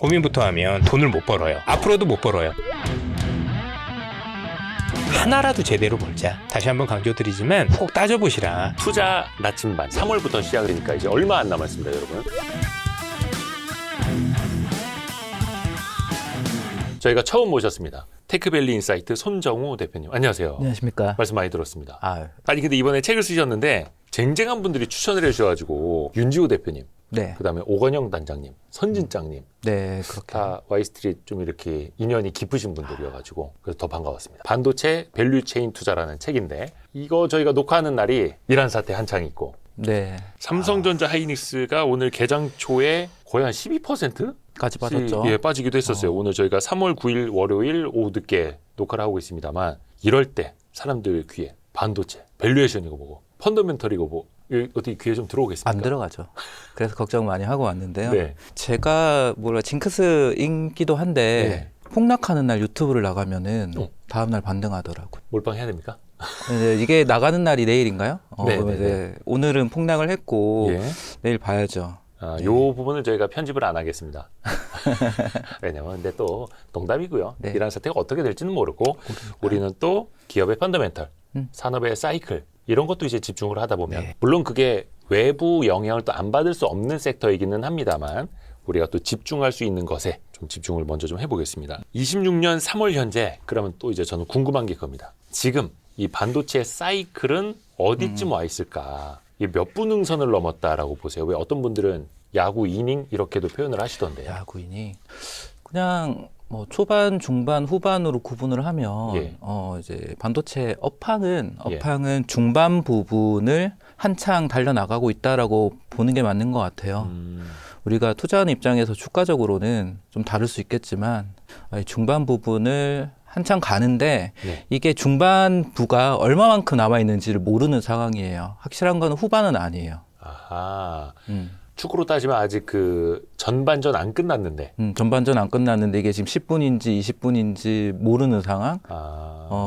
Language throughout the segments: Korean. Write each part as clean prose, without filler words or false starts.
고민부터 하면 돈을 못 벌어요. 앞으로도 못 벌어요. 하나라도 제대로 벌자. 다시 한번 강조드리지만 꼭 따져보시라. 투자 나침반 3월부터 시작이니까 이제 얼마 안 남았습니다, 여러분. 저희가 처음 모셨습니다. 테크밸리 인사이트 손정우 대표님. 안녕하세요. 안녕하십니까. 말씀 많이 들었습니다. 아, 아니 근데 이번에 책을 쓰셨는데 쟁쟁한 분들이 추천을 해주셔가지고 윤지호 대표님, 네, 그다음에 오건영 단장님, 선진장님 네, 그렇게. 다 와이스트리트 좀 이렇게 인연이 깊으신 분들이어가지고 그래서 더 반가웠습니다. 반도체 밸류체인 투자라는 책인데 이거 저희가 녹화하는 날이 이란 사태 한창 있고 네, 삼성전자 하이닉스가 오늘 개장 초에 거의 한 12%? 까지 빠졌죠. 예, 빠지기도 했었어요. 오늘 저희가 3월 9일 월요일 오후 늦게 녹화를 하고 있습니다만 이럴 때 사람들 귀에 반도체, 밸류에이션이고 뭐고 펀더멘털이고 뭐 어떻게 귀에 좀 들어오겠습니까? 안 들어가죠. 그래서 걱정 많이 하고 왔는데요. 네. 제가 징크스이기도 한데 폭락하는 날 유튜브를 나가면은 다음 날 반등하더라고요. 몰빵해야 됩니까? 네, 이게 나가는 날이 내일인가요? 네, 그러면 네, 이제 오늘은 폭락을 했고 예. 내일 봐야죠. 요 부분은 저희가 편집을 안 하겠습니다. 왜냐면 근데 또 농담이고요. 네. 이란 사태가 어떻게 될지는 모르고 우리는 또 기업의 펀더멘털, 산업의 사이클 이런 것도 이제 집중을 하다 보면 네. 물론 그게 외부 영향을 또 안 받을 수 없는 섹터이기는 합니다만 우리가 또 집중할 수 있는 것에 좀 집중을 먼저 좀 해보겠습니다. 26년 3월 현재 그러면 또 이제 저는 궁금한 게 그겁니다. 지금 이 반도체 사이클은 어디쯤 와 있을까? 이게 몇 분 응선을 넘었다라고 보세요. 왜 어떤 분들은 야구 이닝 이렇게도 표현을 하시던데요. 야구인이 그냥 뭐 초반, 중반, 후반으로 구분을 하면 예. 이제 반도체 업황은 중반 부분을 한창 달려나가고 있다라고 보는 게 맞는 것 같아요. 우리가 투자하는 입장에서 주가적으로는 좀 다를 수 있겠지만 중반 부분을 한창 가는데 네. 이게 중반부가 얼마만큼 남아있는지를 모르는 상황이에요. 확실한 건 후반은 아니에요. 아하. 축구로 따지면 아직 그 전반전 안 끝났는데. 전반전 안 끝났는데 이게 지금 10분인지 20분인지 모르는 상황.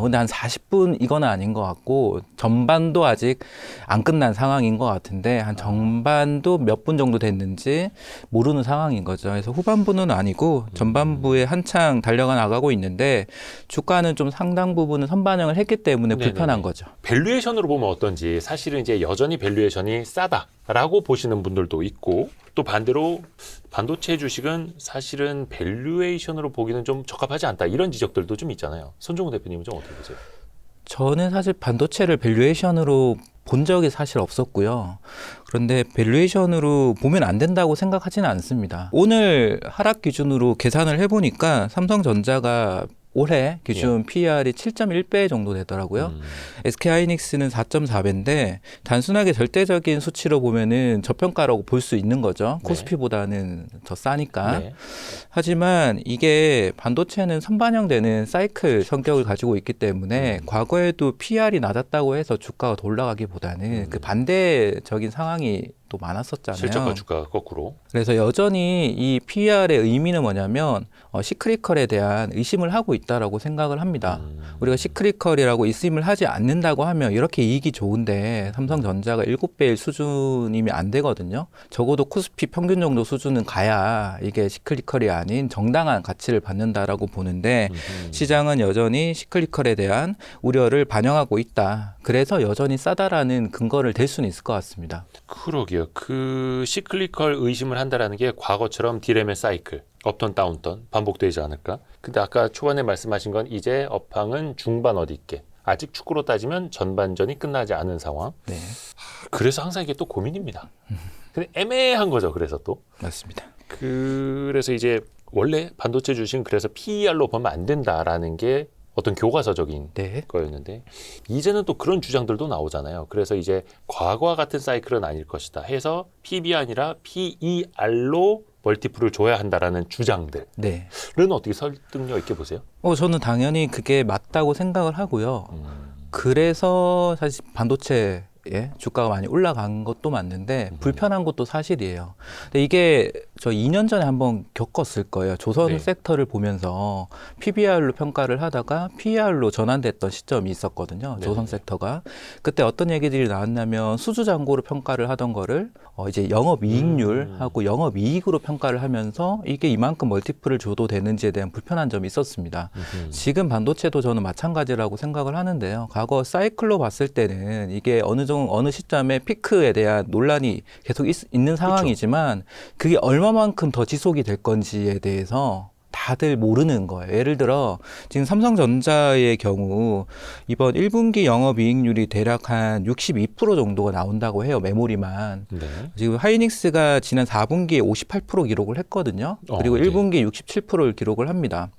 근데 한 40분 이건 아닌 것 같고 전반도 아직 안 끝난 상황인 것 같은데 한 전반도 몇 분 정도 됐는지 모르는 상황인 거죠. 그래서 후반부는 아니고 전반부에 한창 달려가 나가고 있는데 주가는 좀 상당 부분은 선반영을 했기 때문에 불편한 거죠. 밸류에이션으로 보면 어떤지 사실은 이제 여전히 밸류에이션이 싸다라고 보시는 분들도 있고 또 반대로 반도체 주식은 사실은 밸류에이션으로 보기는 좀 적합하지 않다 이런 지적들도 좀 있잖아요. 손정우 대표님은 좀 어떻게 보세요? 저는 사실 반도체를 밸류에이션으로 본 적이 사실 없었고요. 그런데 밸류에이션으로 보면 안 된다고 생각하지는 않습니다. 오늘 하락 기준으로 계산을 해보니까 삼성전자가 올해 기준 PER이 7.1배 정도 되더라고요. SK하이닉스는 4.4배인데 단순하게 절대적인 수치로 보면은 저평가라고 볼 수 있는 거죠. 네. 코스피보다는 더 싸니까. 네. 하지만 이게 반도체는 선반영되는 사이클 성격을 가지고 있기 때문에 과거에도 PER이 낮았다고 해서 주가가 더 올라가기보다는 그 반대적인 상황이 또 많았었잖아요. 실적과 주가가 거꾸로. 그래서 여전히 이 PER의 의미는 뭐냐면 시크리컬에 대한 의심을 하고 있다라고 생각을 합니다. 우리가 시크리컬이라고 의심을 하지 않는다고 하면 이렇게 이익이 좋은데 삼성전자가 7배일 수준이면 안 되거든요. 적어도 코스피 평균 정도 수준은 가야 이게 시크리컬이 아닌 정당한 가치를 받는다라고 보는데 시장은 여전히 시크리컬에 대한 우려를 반영하고 있다. 그래서 여전히 싸다라는 근거를 댈 수는 있을 것 같습니다. 그러게요. 그 시클리컬 의심을 한다라는 게 과거처럼 디램의 사이클, 업턴 다운턴 반복되지 않을까? 근데 아까 초반에 말씀하신 건 이제 업황은 중반 어디 있게. 아직 축구로 따지면 전반전이 끝나지 않은 상황. 네, 그래서 항상 이게 또 고민입니다. 근데 애매한 거죠. 그래서 또. 맞습니다. 그래서 이제 원래 반도체 주식은 그래서 PER로 보면 안 된다라는 게 어떤 교과서적인 네. 거였는데 이제는 또 그런 주장들도 나오잖아요. 그래서 이제 과거와 같은 사이클은 아닐 것이다 해서 PB 아니라 PER로 멀티플을 줘야 한다라는 주장들은 네. 어떻게 설득력 있게 보세요? 저는 당연히 그게 맞다고 생각을 하고요. 그래서 사실 반도체 주가가 많이 올라간 것도 맞는데 불편한 것도 사실이에요. 근데 이게 저 2년 전에 한번 겪었을 거예요. 조선 네. 섹터를 보면서 PBR로 평가를 하다가 PER로 전환됐던 시점이 있었거든요. 네. 조선 섹터가. 그때 어떤 얘기들이 나왔냐면 수주잔고로 평가를 하던 거를 이제 영업이익률하고 영업이익으로 평가를 하면서 이게 이만큼 멀티플을 줘도 되는지에 대한 불편한 점이 있었습니다. 지금 반도체도 저는 마찬가지라고 생각을 하는데요. 과거 사이클로 봤을 때는 이게 어느 시점에 피크에 대한 논란이 계속 있는 상황이지만 그게 얼마만큼 더 지속이 될 건지에 대해서 다들 모르는 거예요. 예를 들어 지금 삼성전자의 경우 이번 1분기 영업이익률이 대략 한 62% 정도가 나온다고 해요. 메모리만. 네. 지금 하이닉스가 지난 4분기에 58% 기록을 했거든요. 그리고 네. 1분기에 67%를 기록을 합니다.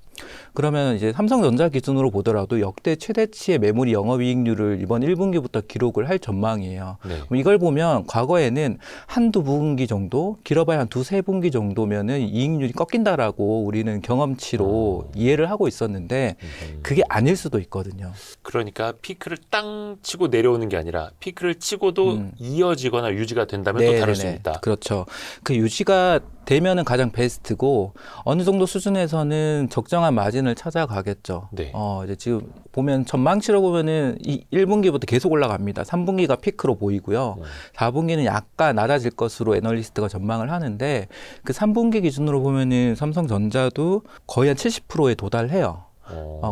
그러면 이제 삼성전자 기준으로 보더라도 역대 최대치의 메모리 영업이익률을 이번 1분기부터 기록을 할 전망이에요. 네. 그럼 이걸 보면 과거에는 한두 분기 정도, 길어봐야 한 두세 분기 정도면은 이익률이 꺾인다라고 우리는 경험치로 이해를 하고 있었는데 그게 아닐 수도 있거든요. 그러니까 피크를 땅 치고 내려오는 게 아니라 피크를 치고도 이어지거나 유지가 된다면 또 다를 수 있다. 그렇죠. 그 유지가 되면은 가장 베스트고 어느 정도 수준에서는 적정한 마진을 찾아가겠죠. 네. 이제 지금 보면 전망치로 보면은 이 1분기부터 계속 올라갑니다. 3분기가 피크로 보이고요. 4분기는 약간 낮아질 것으로 애널리스트가 전망을 하는데 그 3분기 기준으로 보면은 삼성전자도 거의 한 70%에 도달해요.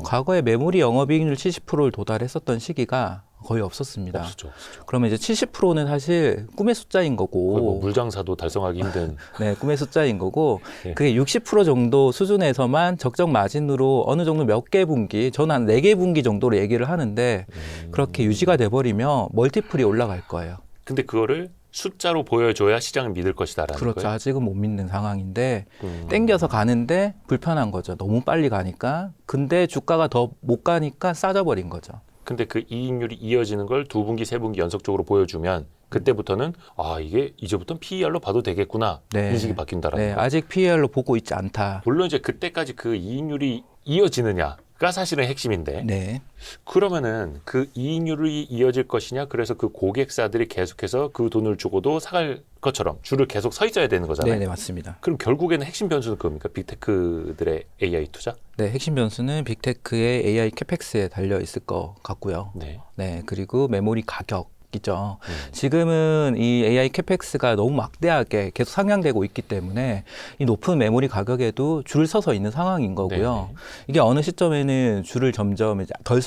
과거에 메모리 영업이익률 70%를 도달했었던 시기가 거의 없었습니다. 없었죠. 그러면 이제 70%는 사실 꿈의 숫자인 거의 뭐 거고, 물장사도 달성하기 힘든. 네, 꿈의 숫자인 거고, 네. 그게 60% 정도 수준에서만 적정 마진으로 어느 정도 몇 개 분기, 저는 한 4개 분기 정도로 얘기를 하는데, 그렇게 유지가 돼버리면 멀티플이 올라갈 거예요. 근데 그거를 숫자로 보여줘야 시장을 믿을 것이다라는 그렇죠. 거예요. 아직은 못 믿는 상황인데, 땡겨서 가는데 불편한 거죠. 너무 빨리 가니까. 근데 주가가 더 못 가니까 싸져버린 거죠. 근데 그 이익률이 이어지는 걸 두 분기, 세 분기 연속적으로 보여주면 그때부터는 이게 이제부터는 PER로 봐도 되겠구나 네. 인식이 바뀐다라는 네, 거예요. 아직 PER로 보고 있지 않다. 물론 이제 그때까지 그 이익률이 이어지느냐가 사실은 핵심인데 네. 그러면은 그 이익률이 이어질 것이냐 그래서 그 고객사들이 계속해서 그 돈을 주고도 사갈 것처럼 줄을 계속 서 있어야 되는 거잖아요. 네, 맞습니다. 그럼 결국에는 핵심 변수는 그겁니까? 빅테크들의 AI 투자? 네, 핵심 변수는 빅테크의 AI 캐펙스에 달려 있을 것 같고요. 네. 네, 그리고 메모리 가격이죠. 지금은 이 AI 캐펙스가 너무 막대하게 계속 상향되고 있기 때문에 이 높은 메모리 가격에도 줄을 서서 있는 상황인 거고요. 네네. 이게 어느 시점에는 줄을 점점 이제 덜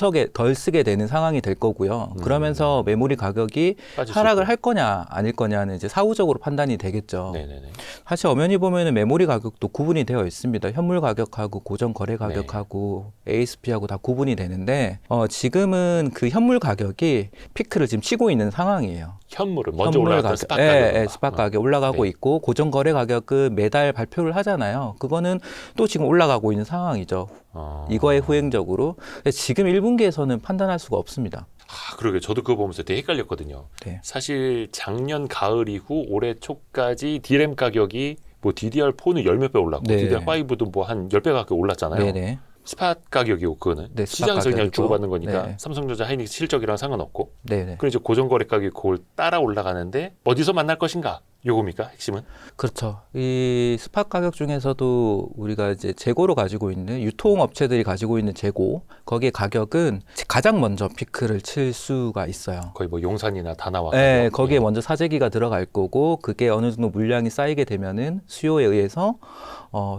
쓰게 되는 상황이 될 거고요. 그러면서 메모리 가격이 빠질 수 하락을 있고. 할 거냐 아닐 거냐는 이제 사후적으로 판단이 되겠죠. 네네네. 사실 엄연히 보면은 메모리 가격도 구분이 되어 있습니다. 현물 가격하고 고정 거래 가격하고 ASP하고 다 구분이 되는데 지금은 그 현물 가격이 피크를 지금 치고 있는 상황이에요. 현물을 먼저 올라갔던 스팟 예, 가격. 예, 스팟 가격 올라가고 네. 있고 고정 거래 가격은 매달 발표를 하잖아요. 그거는 또 지금 올라가고 있는 상황이죠. 이거에 후행적으로 지금 1분기에서는 판단할 수가 없습니다. 그러게 저도 그거 보면서 되게 헷갈렸거든요. 네. 사실 작년 가을 이후 올해 초까지 DRAM 가격이 뭐 DDR4는 열 몇 배 올랐고 네. DDR5도 뭐 한 10배 가까이 올랐잖아요. 네네. 스팟 가격이고 그거는 네, 스팟 시장에서 그냥 가격이고. 주고받는 거니까 네. 삼성전자 하이닉스 실적이랑 상관없고 네네. 그리고 이제 고정 거래 가격이 그걸 따라 올라가는데 어디서 만날 것인가? 요겁니까? 핵심은? 그렇죠. 이 스팟 가격 중에서도 우리가 이제 재고로 가지고 있는 유통업체들이 가지고 있는 재고 거기에 가격은 가장 먼저 피크를 칠 수가 있어요. 거의 뭐 용산이나 다나와 네, 가격. 거기에 먼저 사재기가 들어갈 거고 그게 어느 정도 물량이 쌓이게 되면은 수요에 의해서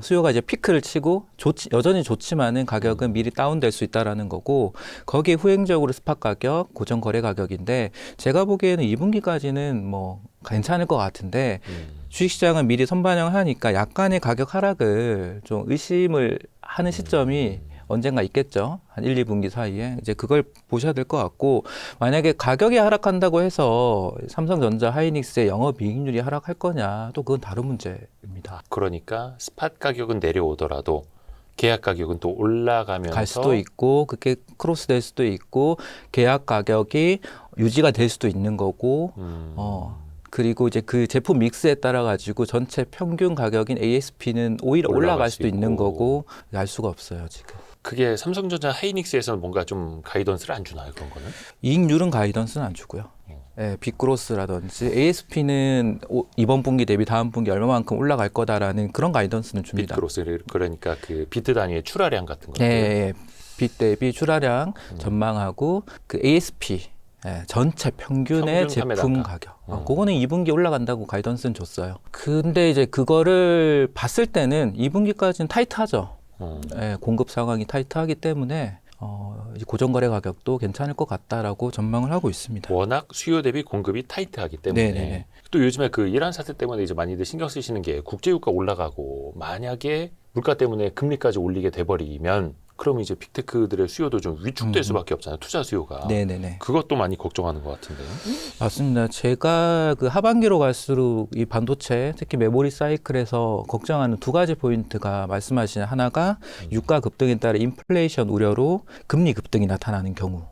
수요가 이제 피크를 치고 여전히 좋지만은 가격은 미리 다운될 수 있다라는 거고 거기에 후행적으로 스팟 가격, 고정 거래 가격인데 제가 보기에는 2분기까지는 뭐 괜찮을 것 같은데 주식시장은 미리 선반영하니까 약간의 가격 하락을 좀 의심을 하는 시점이 언젠가 있겠죠. 한 1, 2분기 사이에. 이제 그걸 보셔야 될 것 같고, 만약에 가격이 하락한다고 해서 삼성전자 하이닉스의 영업이익률이 하락할 거냐, 또 그건 다른 문제입니다. 그러니까 스팟 가격은 내려오더라도 계약 가격은 또 올라가면서 갈 수도 있고, 그게 크로스 될 수도 있고, 계약 가격이 유지가 될 수도 있는 거고, 그리고 이제 그 제품 믹스에 따라 가지고 전체 평균 가격인 ASP는 오히려 올라갈 수도 있는 거고, 알 수가 없어요, 지금. 그게 삼성전자 하이닉스에서는 뭔가 좀 가이던스를 안 주나요? 그런 거는? 이익률은 가이던스는 안 주고요. 예, 빅그로스라든지 ASP는 이번 분기 대비 다음 분기 얼마만큼 올라갈 거다라는 그런 가이던스는 줍니다. 빅그로스 그러니까 그 비트 단위의 출하량 같은 것들. 예, 예. 빗 대비 출하량 전망하고 그 ASP 전체 평균의 평균 제품 판매단가. 가격. 그거는 2분기 올라간다고 가이던스는 줬어요. 근데 이제 그거를 봤을 때는 2분기까지는 타이트하죠. 공급 상황이 타이트하기 때문에 이제 고정거래 가격도 괜찮을 것 같다라고 전망을 하고 있습니다. 워낙 수요 대비 공급이 타이트하기 때문에 네네네. 또 요즘에 그 이란 사태 때문에 이제 많이들 신경 쓰시는 게 국제유가 올라가고 만약에 물가 때문에 금리까지 올리게 돼버리면 그럼 이제 빅테크들의 수요도 좀 위축될 수밖에 없잖아요. 투자 수요가. 네네네. 그것도 많이 걱정하는 것 같은데요. 맞습니다. 제가 그 하반기로 갈수록 이 반도체, 특히 메모리 사이클에서 걱정하는 두 가지 포인트가 말씀하신 하나가 유가 급등에 따른 인플레이션 우려로 금리 급등이 나타나는 경우.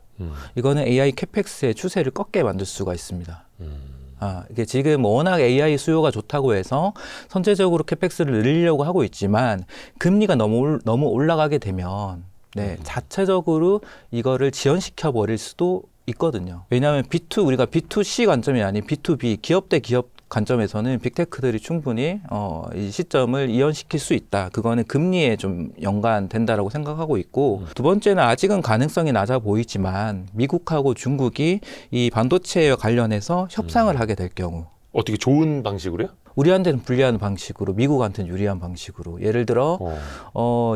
이거는 AI 캐펙스의 추세를 꺾게 만들 수가 있습니다. 이게 지금 워낙 AI 수요가 좋다고 해서 선제적으로 캐펙스를 늘리려고 하고 있지만 금리가 너무 올라가게 되면 자체적으로 이거를 지연시켜 버릴 수도 있거든요. 왜냐하면 우리가 B2C 관점이 아닌 B2B 기업 대 기업 관점에서는 빅테크들이 충분히 이 시점을 이연시킬 수 있다. 그거는 금리에 좀 연관된다라고 생각하고 있고 두 번째는 아직은 가능성이 낮아 보이지만 미국하고 중국이 이 반도체와 관련해서 협상을 하게 될 경우 어떻게 좋은 방식으로요? 우리한테는 불리한 방식으로 미국한테는 유리한 방식으로 예를 들어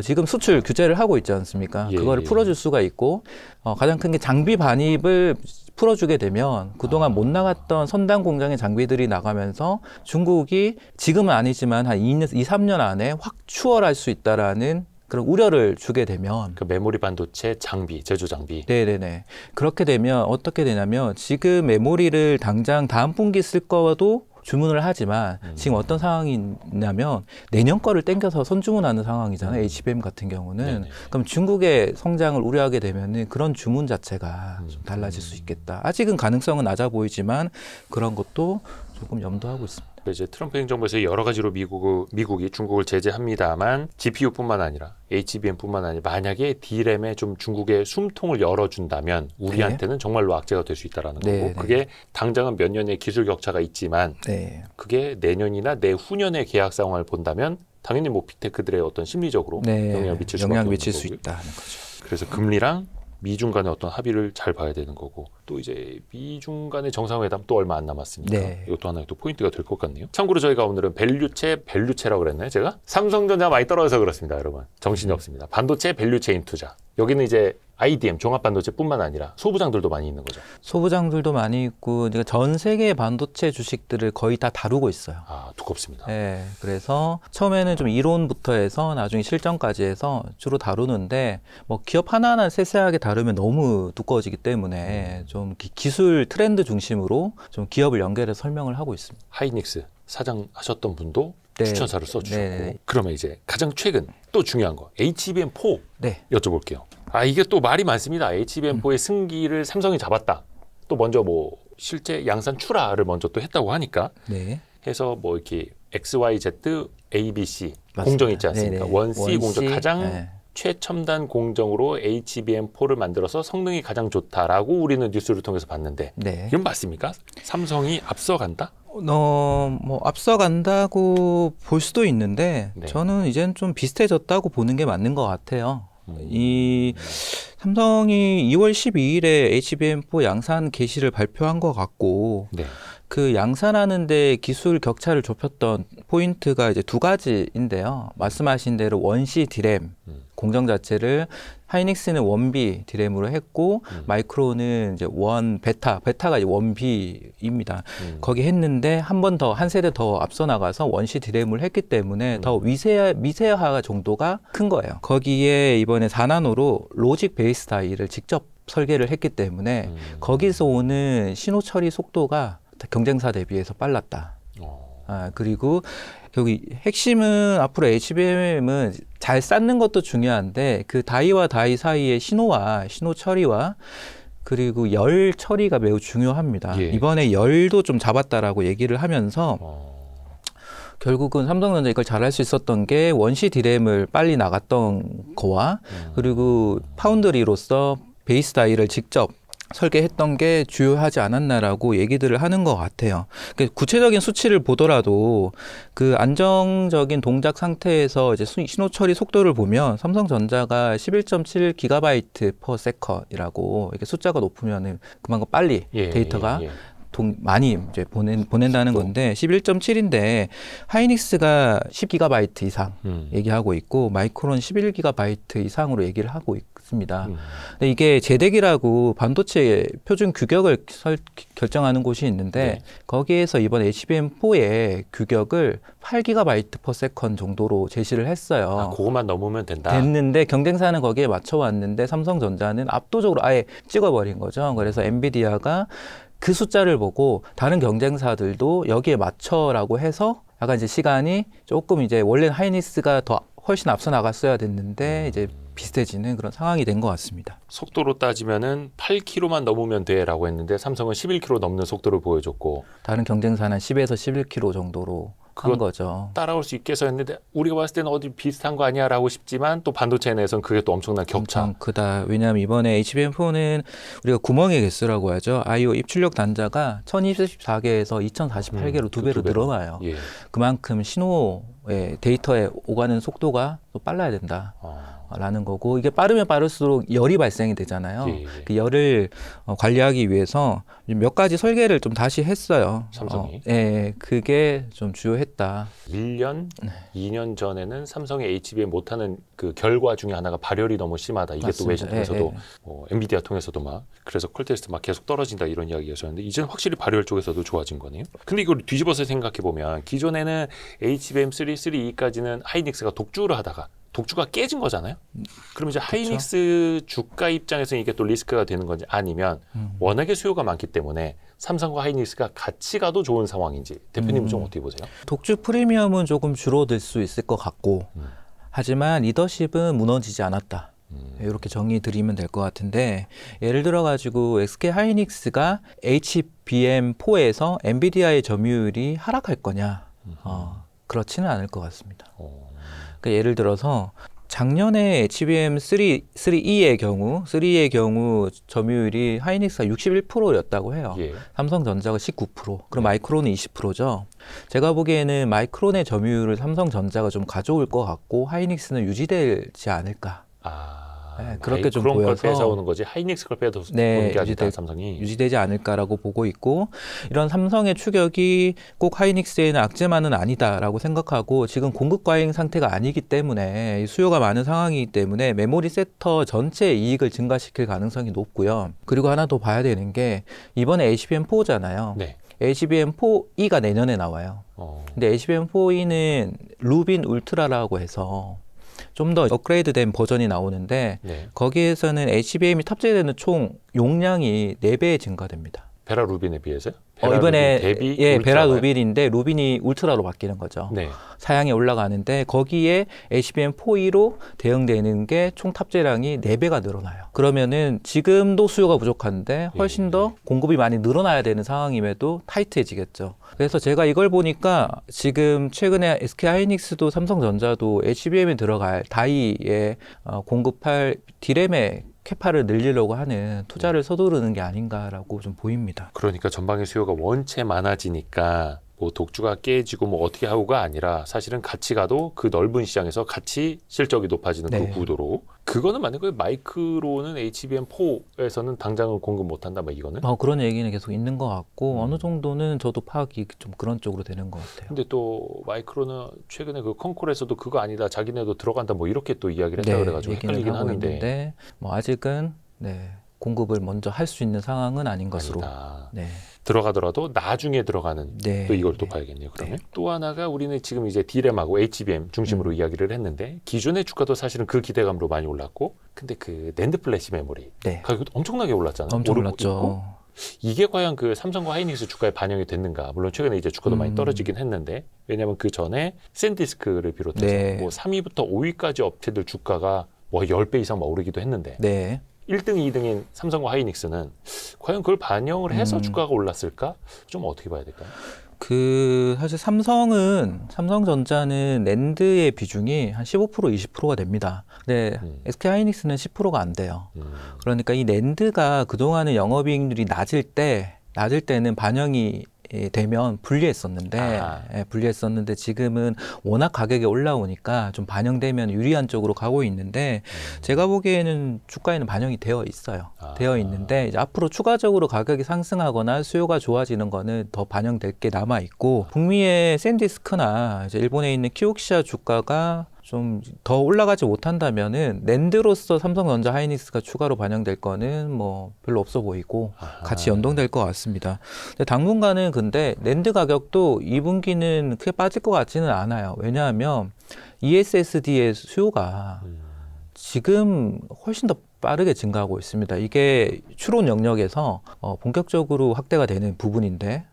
지금 수출 규제를 하고 있지 않습니까? 그거를 풀어줄 수가 있고 가장 큰 게 장비 반입을 풀어주게 되면 그동안 못 나갔던 선단 공장의 장비들이 나가면서 중국이 지금은 아니지만 한 2, 3년 안에 확 추월할 수 있다라는 그런 우려를 주게 되면 그 메모리 반도체 장비, 제조 장비. 네네네. 그렇게 되면 어떻게 되냐면 지금 메모리를 당장 다음 분기 쓸 거도 주문을 하지만 지금 어떤 상황이냐면 내년 거를 땡겨서 선주문하는 상황이잖아요. HBM 같은 경우는. 네네. 그럼 중국의 성장을 우려하게 되면은 그런 주문 자체가 좀 달라질 수 있겠다. 아직은 가능성은 낮아 보이지만 그런 것도 조금 염두하고 있습니다. 이제 트럼프 행정부에서 여러 가지로 미국이 중국을 제재합니다만 GPU뿐만 아니라 HBM뿐만 아니라 만약에 D램에 좀 중국의 숨통을 열어준다면 우리한테는 정말로 악재가 될 수 있다라는 거고 그게 당장은 몇 년의 기술 격차가 있지만 그게 내년이나 내후년의 계약 상황을 본다면 당연히 뭐 빅테크들의 어떤 심리적으로 영향을 미칠 수밖에 없는 수 거고요. 있다는 거죠. 그래서 금리랑 미중 간의 어떤 합의를 잘 봐야 되는 거고 또 이제 미중 간의 정상회담 또 얼마 안 남았으니까 이것도 하나의 또 포인트가 될 것 같네요. 참고로 저희가 오늘은 밸류체라고 그랬나요 제가? 삼성전자 많이 떨어져서 그렇습니다 여러분. 정신이 없습니다. 반도체 밸류체인 투자. 여기는 이제 IDM 종합반도체뿐만 아니라 소부장들도 많이 있는 거죠. 소부장들도 많이 있고 전 세계의 반도체 주식들을 거의 다 다루고 있어요. 두껍습니다. 네, 그래서 처음에는 좀 이론부터 해서 나중에 실전까지 해서 주로 다루는데 뭐 기업 하나하나 세세하게 다루면 너무 두꺼워지기 때문에 좀 기술 트렌드 중심으로 좀 기업을 연결해서 설명을 하고 있습니다. 하이닉스 사장 하셨던 분도 추천사를 써주셨고 그러면 이제 가장 최근 또 중요한 거 HBM4 여쭤볼게요. 이게 또 말이 많습니다. HBM4의 승기를 삼성이 잡았다. 또 먼저 뭐 실제 양산 출하를 먼저 또 했다고 하니까 해서 뭐 이렇게 XYZ ABC 공정 있지 않습니까? 원C 공정 가장 최첨단 공정으로 HBM4를 만들어서 성능이 가장 좋다라고 우리는 뉴스를 통해서 봤는데 이건 맞습니까? 삼성이 앞서간다? 뭐 앞서간다고 볼 수도 있는데 저는 이제는 좀 비슷해졌다고 보는 게 맞는 것 같아요. 이 삼성이 2월 12일에 HBM4 양산 개시를 발표한 것 같고 그 양산하는데 기술 격차를 좁혔던 포인트가 이제 두 가지인데요. 말씀하신 대로 원C D램 공정 자체를 하이닉스는 원B D램으로 했고 마이크론은 이제 베타가 이제 원B입니다. 거기 했는데 한 세대 더 앞서 나가서 원C D램을 했기 때문에 더 미세화 정도가 큰 거예요. 거기에 이번에 4나노로 로직 베이스 다이를 직접 설계를 했기 때문에 거기서 오는 신호 처리 속도가 경쟁사 대비해서 빨랐다. 그리고 여기 핵심은 앞으로 HBM은 잘 쌓는 것도 중요한데 그 다이와 다이 사이의 신호 처리와 그리고 열 처리가 매우 중요합니다. 이번에 열도 좀 잡았다라고 얘기를 하면서 결국은 삼성전자 이걸 잘할 수 있었던 게 원C D램을 빨리 나갔던 거와 그리고 파운드리로서 베이스 다이를 직접 설계했던 게 주요하지 않았나라고 얘기들을 하는 것 같아요. 구체적인 수치를 보더라도 그 안정적인 동작 상태에서 이제 신호 처리 속도를 보면 삼성전자가 11.7 GB/s 이라고 이렇게 숫자가 높으면은 그만큼 빨리 데이터가 많이 이제 보낸다는 건데 11.7인데 하이닉스가 10GB 이상 얘기하고 있고 마이크론 11GB 이상으로 얘기를 하고 있습니다. 근데 이게 제덱이라고 반도체 표준 규격을 결정하는 곳이 있는데 거기에서 이번 HBM4의 규격을 8GB/s 정도로 제시를 했어요. 아, 그것만 넘으면 된다. 됐는데 경쟁사는 거기에 맞춰왔는데 삼성전자는 압도적으로 아예 찍어버린 거죠. 그래서 엔비디아가 그 숫자를 보고 다른 경쟁사들도 여기에 맞춰라고 해서 약간 이제 시간이 조금 이제 원래는 하이닉스가 더 훨씬 앞서 나갔어야 됐는데 이제 비슷해지는 그런 상황이 된 것 같습니다. 속도로 따지면은 8km만 넘으면 돼라고 했는데 삼성은 11km 넘는 속도를 보여줬고 다른 경쟁사는 10에서 11km 정도로 한 거죠. 따라올 수 있겠어 했는데 우리가 봤을 때는 어디 비슷한 거 아니야라고 싶지만 또 반도체 내에서는 그게 또 엄청난 격차. 엄청 크다. 왜냐하면 이번에 HBM4는 우리가 구멍의 개수라고 하죠. I/O 입출력 단자가 1024개에서 2048개로 두 배로 늘어나요. 예. 그만큼 신호의 데이터에 오가는 속도가 또 빨라야 된다. 라는 거고 이게 빠르면 빠를수록 열이 발생이 되잖아요. 그 열을 관리하기 위해서 몇 가지 설계를 좀 다시 했어요. 삼성이. 그게 좀 주요했다. 1년, 2년 전에는 삼성의 HBM 못하는 그 결과 중에 하나가 발열이 너무 심하다. 이게 맞습니다. 또 외신 통해서도 엔비디아 통해서도 막 그래서 콜테스트 막 계속 떨어진다 이런 이야기였었는데 이제는 확실히 발열 쪽에서도 좋아진 거네요. 근데 이걸 뒤집어서 생각해 보면 기존에는 HBM3, 3E까지는 하이닉스가 독주를 하다가 독주가 깨진 거잖아요. 그럼 이제 하이닉스 주가 입장에서는 이게 또 리스크가 되는 건지 아니면 워낙에 수요가 많기 때문에 삼성과 하이닉스가 같이 가도 좋은 상황인지 대표님은 좀 어떻게 보세요? 독주 프리미엄은 조금 줄어들 수 있을 것 같고 하지만 리더십은 무너지지 않았다. 이렇게 정의 드리면 될 것 같은데 예를 들어 가지고 SK 하이닉스가 HBM4에서 엔비디아의 점유율이 하락할 거냐? 그렇지는 않을 것 같습니다. 그러니까 예를 들어서 작년에 HBM3E의 경우 점유율이 하이닉스가 61%였다고 해요. 삼성전자가 19%, 그럼 마이크론은 20%죠. 제가 보기에는 마이크론의 점유율을 삼성전자가 좀 가져올 것 같고 하이닉스는 유지되지 않을까. 그렇게 좀 보여서 걸 뺏어오는 거지 하이닉스 걸 뺏어오는 게 아니다. 삼성이 유지되지 않을까라고 보고 있고 이런 삼성의 추격이 꼭 하이닉스에는 악재만은 아니다라고 생각하고 지금 공급 과잉 상태가 아니기 때문에 수요가 많은 상황이기 때문에 메모리 섹터 전체의 이익을 증가시킬 가능성이 높고요. 그리고 하나 더 봐야 되는 게 이번에 HBM4잖아요. HBM4E가 내년에 나와요. 근데 HBM4E는 루빈 울트라라고 해서 좀 더 업그레이드된 버전이 나오는데 거기에서는 HBM이 탑재되는 총 용량이 4배 증가됩니다. 베라 루빈에 비해서요? 이번에 베라 루빈인데 루빈이 울트라로 바뀌는 거죠. 사양이 올라가는데 거기에 HBM4E로 대응되는 게 총 탑재량이 4배가 늘어나요. 그러면은 지금도 수요가 부족한데 훨씬 더 공급이 많이 늘어나야 되는 상황임에도 타이트해지겠죠. 그래서 제가 이걸 보니까 지금 최근에 SK 하이닉스도 삼성전자도 HBM에 들어갈 다이에 공급할 디램의 캐파를 늘리려고 하는 투자를 서두르는 게 아닌가라고 좀 보입니다. 그러니까 전방의 수요가 원체 많아지니까 뭐 독주가 깨지고 뭐 어떻게 하고가 아니라 사실은 같이 가도 그 넓은 시장에서 같이 실적이 높아지는 그 구도로 그거는 만약에 마이크로는 HBM4에서는 당장은 공급 못한다 뭐 이거는? 그런 얘기는 계속 있는 것 같고 어느 정도는 저도 파악이 좀 그런 쪽으로 되는 것 같아요. 근데 또 마이크로는 최근에 그 컨콜에서도 그거 아니다 자기네도 들어간다 뭐 이렇게 또 이야기를 했다 그래가지고 헷갈리긴 하는데 있는데, 뭐 아직은 공급을 먼저 할 수 있는 상황은 아닌 것으로. 들어가더라도 나중에 들어가는 또 이걸 또 봐야겠네요. 그러면 또 하나가 우리는 지금 이제 D램하고 HBM 중심으로 이야기를 했는데 기존의 주가도 사실은 그 기대감으로 많이 올랐고 근데 그 낸드 플래시 메모리 가격이 엄청나게 올랐잖아요. 엄청 올랐죠. 이게 과연 그 삼성과 하이닉스 주가에 반영이 됐는가? 물론 최근에 이제 주가도 많이 떨어지긴 했는데 왜냐하면 그 전에 샌디스크를 비롯해서 뭐 3위부터 5위까지 업체들 주가가 뭐 10배 이상 막 오르기도 했는데 1등, 2등인 삼성과 하이닉스는 과연 그걸 반영을 해서 주가가 올랐을까? 좀 어떻게 봐야 될까요? 사실 삼성전자는 낸드의 비중이 한 15% 20%가 됩니다. 근데 SK 하이닉스는 10%가 안 돼요. 그러니까 이 낸드가 그동안은 영업이익률이 낮을 때는 반영이 되면 불리했었는데 불리했었는데 지금은 워낙 가격이 올라오니까 좀 반영되면 유리한 쪽으로 가고 있는데 제가 보기에는 주가에는 반영이 되어 있어요. 되어 있는데 이제 앞으로 추가적으로 가격이 상승하거나 수요가 좋아지는 거는 더 반영될 게 남아 있고 북미의 샌디스크나 이제 일본에 있는 키옥시아 주가가 좀 더 올라가지 못한다면은 낸드로서 삼성전자 하이닉스가 추가로 반영될 거는 뭐 별로 없어 보이고 같이 연동될 것 같습니다. 근데 당분간은 근데 낸드 가격도 2분기는 크게 빠질 것 같지는 않아요. 왜냐하면 ESSD의 수요가 지금 훨씬 더 빠르게 증가하고 있습니다. 이게 추론 영역에서 본격적으로 확대가 되는 부분인데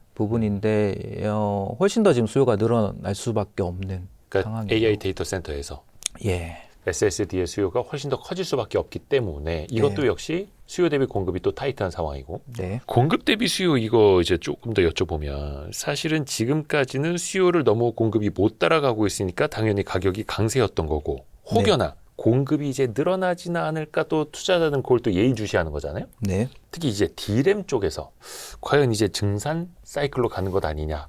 훨씬 더 지금 수요가 늘어날 수밖에 없는 그러니까 상황이죠. AI 데이터 센터에서 예. SSD의 수요가 훨씬 더 커질 수밖에 없기 때문에 이것도 역시 수요 대비 공급이 또 타이트한 상황이고 네. 공급 대비 수요 이거 이제 조금 더 여쭤보면 사실은 지금까지는 수요를 너무 공급이 못 따라가고 있으니까 당연히 가격이 강세였던 거고 혹여나 공급이 이제 늘어나지는 않을까 또 투자자들은 그걸 또 예의주시하는 거잖아요. 네. 특히 이제 D램 쪽에서 과연 이제 증산 사이클로 가는 것 아니냐.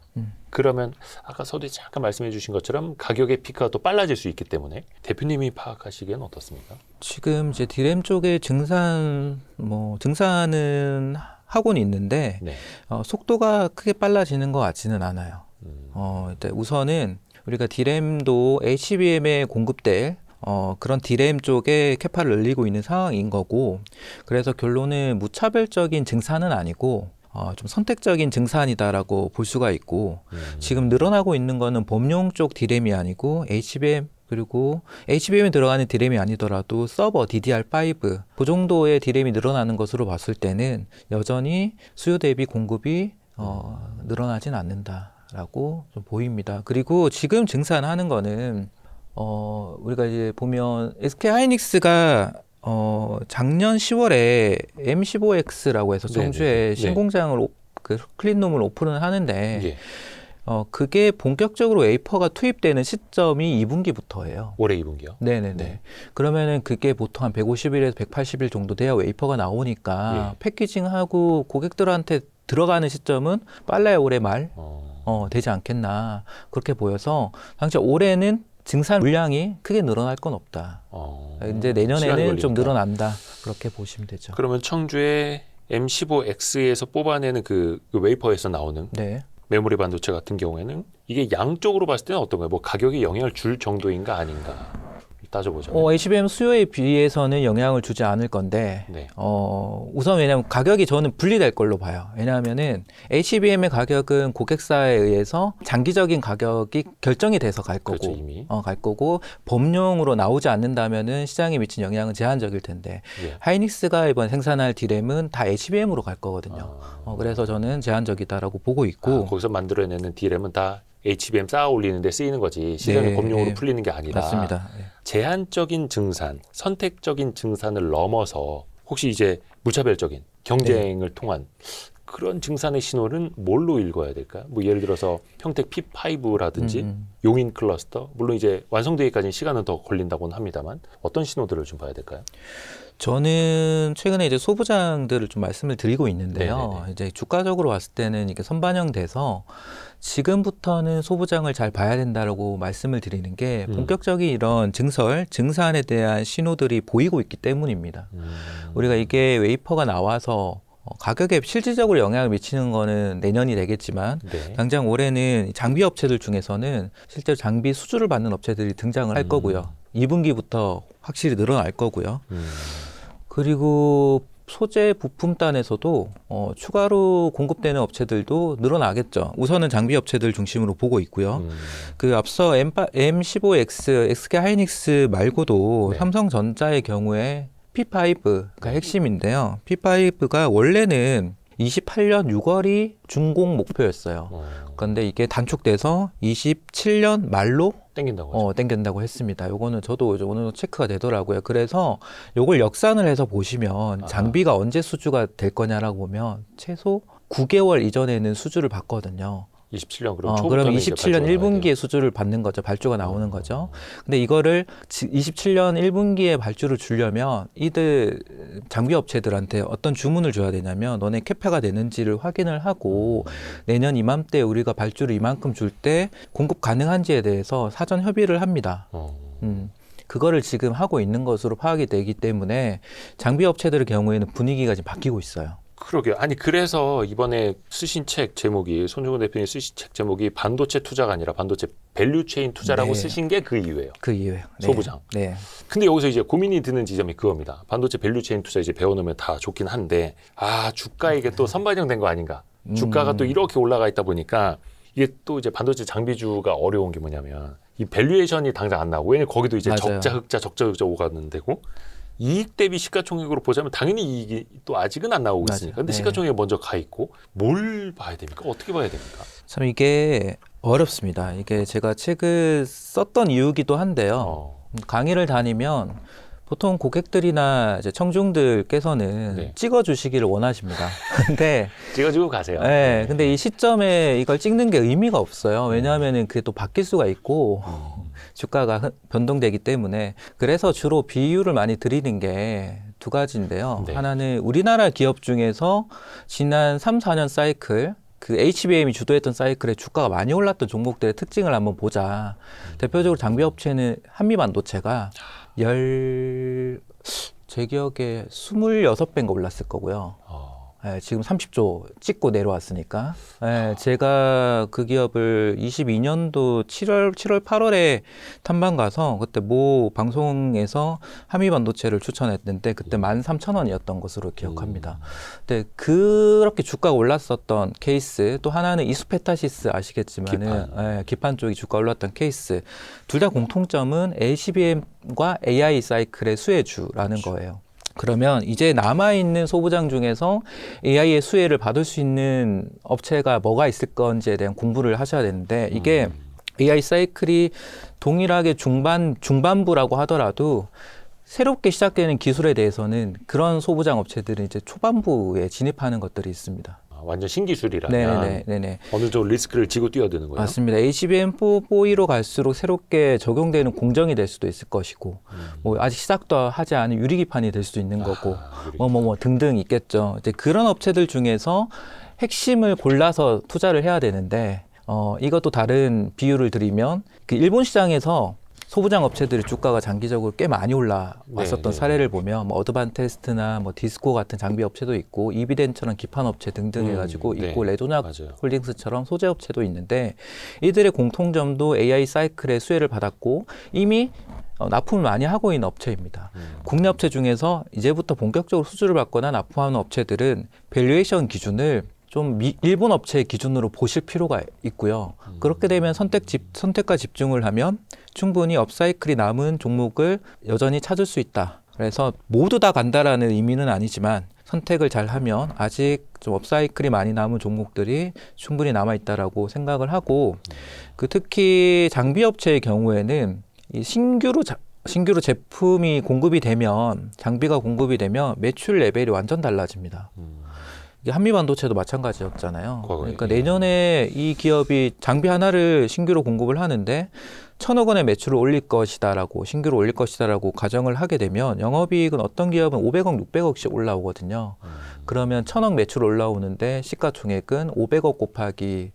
그러면 아까 서두에 잠깐 말씀해 주신 것처럼 가격의 피크가 또 빨라질 수 있기 때문에 대표님이 파악하시기에는 어떻습니까? 지금 이제 D램 쪽에 증산은 하고는 있는데 속도가 크게 빨라지는 것 같지는 않아요. 일단 우선은 우리가 D램도 HBM에 공급될 그런 D램 쪽에 캐파를 늘리고 있는 상황인 거고 그래서 결론은 무차별적인 증산은 아니고 좀 선택적인 증산이다라고 볼 수가 있고 지금 늘어나고 있는 거는 범용 쪽 D램이 아니고 HBM 그리고 HBM에 들어가는 D램이 아니더라도 서버 DDR5 그 정도의 D램이 늘어나는 것으로 봤을 때는 여전히 수요 대비 공급이 늘어나진 않는다라고 좀 보입니다. 그리고 지금 증산하는 거는 우리가 이제 보면 SK 하이닉스가 작년 10월에 M15X라고 해서 청주에 신공장을 그 클린룸을 오픈을 하는데 그게 본격적으로 웨이퍼가 투입되는 시점이 2분기부터예요. 올해 2분기요? 네네네. 그러면은 그게 보통 한 150일에서 180일 정도 돼야 웨이퍼가 나오니까 패키징하고 고객들한테 들어가는 시점은 빨라야 올해 말 되지 않겠나 그렇게 보여서 당장 올해는 증산 물량이 크게 늘어날 건 없다. 이제 내년에는 좀 늘어난다. 그렇게 보시면 되죠. 그러면 청주의 M15X에서 뽑아내는 그 웨이퍼에서 나오는 메모리 반도체 같은 경우에는 이게 양쪽으로 봤을 때는 어떤 거예요? 뭐 가격에 영향을 줄 정도인가 아닌가 따져보죠. HBM 수요에 비해서는 영향을 주지 않을 건데 우선 왜냐하면 가격이 저는 분리될 걸로 봐요. 왜냐하면은 HBM의 가격은 고객사에 의해서 장기적인 가격이 결정이 돼서 갈 거고, 그렇죠, 이미. 갈 거고 범용으로 나오지 않는다면은 시장에 미친 영향은 제한적일 텐데 하이닉스가 이번 생산할 D램은 다 HBM으로 갈 거거든요. 그래서 저는 제한적이다라고 보고 있고 거기서 만들어내는 D램은 다 HBM 쌓아 올리는 데 쓰이는 거지 시장의 범용으로 풀리는 게 아니라 맞습니다. 제한적인 증산, 선택적인 증산을 넘어서 혹시 이제 무차별적인 경쟁을 통한 그런 증산의 신호는 뭘로 읽어야 될까요? 뭐 예를 들어서 평택 P5라든지 용인 클러스터 물론 이제 완성되기까지는 시간은 더 걸린다고는 합니다만 어떤 신호들을 좀 봐야 될까요? 저는 최근에 이제 소부장들을 좀 말씀을 드리고 있는데요. 이제 주가적으로 봤을 때는 이게 선반영돼서 지금부터는 소부장을 잘 봐야 된다라고 말씀을 드리는 게 본격적인 이런 증산에 대한 신호들이 보이고 있기 때문입니다. 우리가 이게 웨이퍼가 나와서 가격에 실질적으로 영향을 미치는 거는 내년이 되겠지만 당장 올해는 장비 업체들 중에서는 실제로 장비 수주를 받는 업체들이 등장을 할 거고요. 2분기부터 확실히 늘어날 거고요. 그리고 소재 부품단에서도 추가로 공급되는 업체들도 늘어나겠죠. 우선은 장비 업체들 중심으로 보고 있고요. 그 앞서 M15X, SK 하이닉스 말고도 삼성전자의 경우에 P5가 핵심인데요. P5가 원래는 28년 6월이 준공 목표였어요. 그런데 이게 단축돼서 27년 말로 땡긴다고 했습니다. 요거는 저도 오늘 체크가 되더라고요. 그래서 요걸 역산을 해서 보시면 장비가 언제 수주가 될 거냐라고 보면 최소 9개월 이전에는 수주를 받거든요. 27년 그럼 그럼 초부터는 27년 1분기에 수주를 받는 거죠. 발주가 나오는 거죠. 근데 이거를 27년 1분기에 발주를 주려면 이들 장비 업체들한테 어떤 주문을 줘야 되냐면 너네 캐파가 되는지를 확인을 하고 내년 이맘때 우리가 발주를 이만큼 줄 때 공급 가능한지에 대해서 사전 협의를 합니다. 그거를 지금 하고 있는 것으로 파악이 되기 때문에 장비 업체들의 경우에는 분위기가 지금 바뀌고 있어요. 그러게요. 아니 그래서 이번에 쓰신 책 제목이 손중근 대표님 쓰신 책 제목이 반도체 투자가 아니라 반도체 밸류체인 투자라고 네. 쓰신 게 그 이유예요. 그 이유예요. 네. 소부장. 네. 근데 여기서 이제 고민이 드는 지점이 그겁니다. 반도체 밸류체인 투자 이제 배워놓으면 다 좋긴 한데 주가에 이게 또 선반영된 거 아닌가? 주가가 또 이렇게 올라가 있다 보니까 이게 또 이제 반도체 장비주가 어려운 게 뭐냐면 이 밸류에이션이 당장 안 나오고 왜냐면 거기도 이제 맞아요. 적자 흑자 오가는 데고 이익 대비 시가총액으로 보자면 당연히 이익이 또 아직은 안 나오고 맞아요. 있으니까 근데 네. 시가총액이 먼저 가 있고 뭘 봐야 됩니까? 어떻게 봐야 됩니까? 참 이게 어렵습니다. 이게 제가 책을 썼던 이유기도 한데요. 강의를 다니면 보통 고객들이나 이제 청중들께서는 네. 찍어주시기를 원하십니다. 근데 찍어주고 가세요. 네, 근데 이 시점에 이걸 찍는 게 의미가 없어요. 왜냐하면은 그게 또 바뀔 수가 있고 주가가 변동되기 때문에 그래서 주로 비유를 많이 드리는 게 두 가지인데요. 네. 하나는 우리나라 기업 중에서 지난 3, 4년 사이클 그 HBM이 주도했던 사이클에 주가가 많이 올랐던 종목들의 특징을 한번 보자. 대표적으로 장비 업체는 한미반도체가 제 기억에 26배인가 올랐을 거고요. 네, 지금 30조 찍고 내려왔으니까. 네, 제가 그 기업을 22년도 7월, 8월에 탐방 가서 그때 모 방송에서 한미반도체를 추천했는데 그때 13,000원이었던 것으로 기억합니다. 근데 그렇게 주가가 올랐었던 케이스 또 하나는 이수페타시스 아시겠지만은 기판 쪽이 주가 올랐던 케이스 둘 다 공통점은 HBM과 AI 사이클의 수혜주라는 거예요. 그러면 이제 남아있는 소부장 중에서 AI의 수혜를 받을 수 있는 업체가 뭐가 있을 건지에 대한 공부를 하셔야 되는데 이게 AI 사이클이 동일하게 중반부라고 하더라도 새롭게 시작되는 기술에 대해서는 그런 소부장 업체들은 이제 초반부에 진입하는 것들이 있습니다. 완전 신기술이라면 네네. 어느 정도 리스크를 지고 뛰어드는 거예요? 맞습니다. HBM4로 갈수록 새롭게 적용되는 공정이 될 수도 있을 것이고 뭐 아직 시작도 하지 않은 유리기판이 될 수도 있는 거고 뭐 등등 있겠죠. 이제 그런 업체들 중에서 핵심을 골라서 투자를 해야 되는데 이것도 다른 비유를 드리면 그 일본 시장에서 소부장 업체들의 주가가 장기적으로 꽤 많이 올라왔었던 사례를 보면 뭐 어드반테스트나 뭐 디스코 같은 장비 업체도 있고 이비덴처럼 기판 업체 등등 해가지고 있고 레조나 홀딩스처럼 소재 업체도 있는데 이들의 공통점도 AI 사이클의 수혜를 받았고 이미 납품을 많이 하고 있는 업체입니다. 국내 업체 중에서 이제부터 본격적으로 수주를 받거나 납품하는 업체들은 밸류에이션 기준을 좀 일본 업체의 기준으로 보실 필요가 있고요. 그렇게 되면 선택과 집중을 하면 충분히 업사이클이 남은 종목을 여전히 찾을 수 있다. 그래서 모두 다 간다라는 의미는 아니지만 선택을 잘 하면 아직 좀 업사이클이 많이 남은 종목들이 충분히 남아 있다라고 생각을 하고 특히 장비 업체의 경우에는 이 신규로 제품이 공급이 되면 장비가 공급이 되면 매출 레벨이 완전 달라집니다. 한미반도체도 마찬가지였잖아요. 그러니까 내년에 이 기업이 장비 하나를 신규로 공급을 하는데 1,000억 원의 매출을 올릴 것이다라고 신규로 올릴 것이다라고 가정을 하게 되면 영업이익은 어떤 기업은 500억, 600억씩 올라오거든요. 그러면 1,000억 매출 올라오는데 시가총액은 500억 곱하기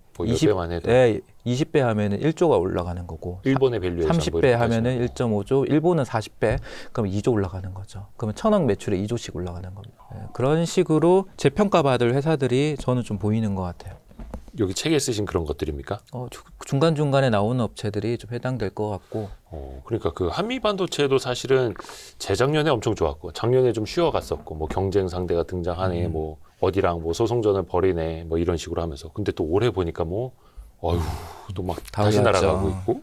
20배 하면은 1조가 올라가는 거고. 일본의 밸류에이션 30배 하면은 1.5조, 일본은 40배, 그럼 2조 올라가는 거죠. 그러면 1,000억 매출에 2조씩 올라가는 겁니다. 그런 식으로 재평가받을 회사들이 저는 좀 보이는 것 같아요. 여기 책에 쓰신 그런 것들입니까? 중간중간에 나오는 업체들이 좀 해당될 것 같고. 그러니까 그 한미반도체도 사실은 재작년에 엄청 좋았고 작년에 좀 쉬어갔었고 뭐 경쟁 상대가 등장하네 뭐 어디랑 뭐 소송전을 벌이네 뭐 이런 식으로 하면서 근데 또 올해 보니까 뭐 또 막 다시 날아가고 있고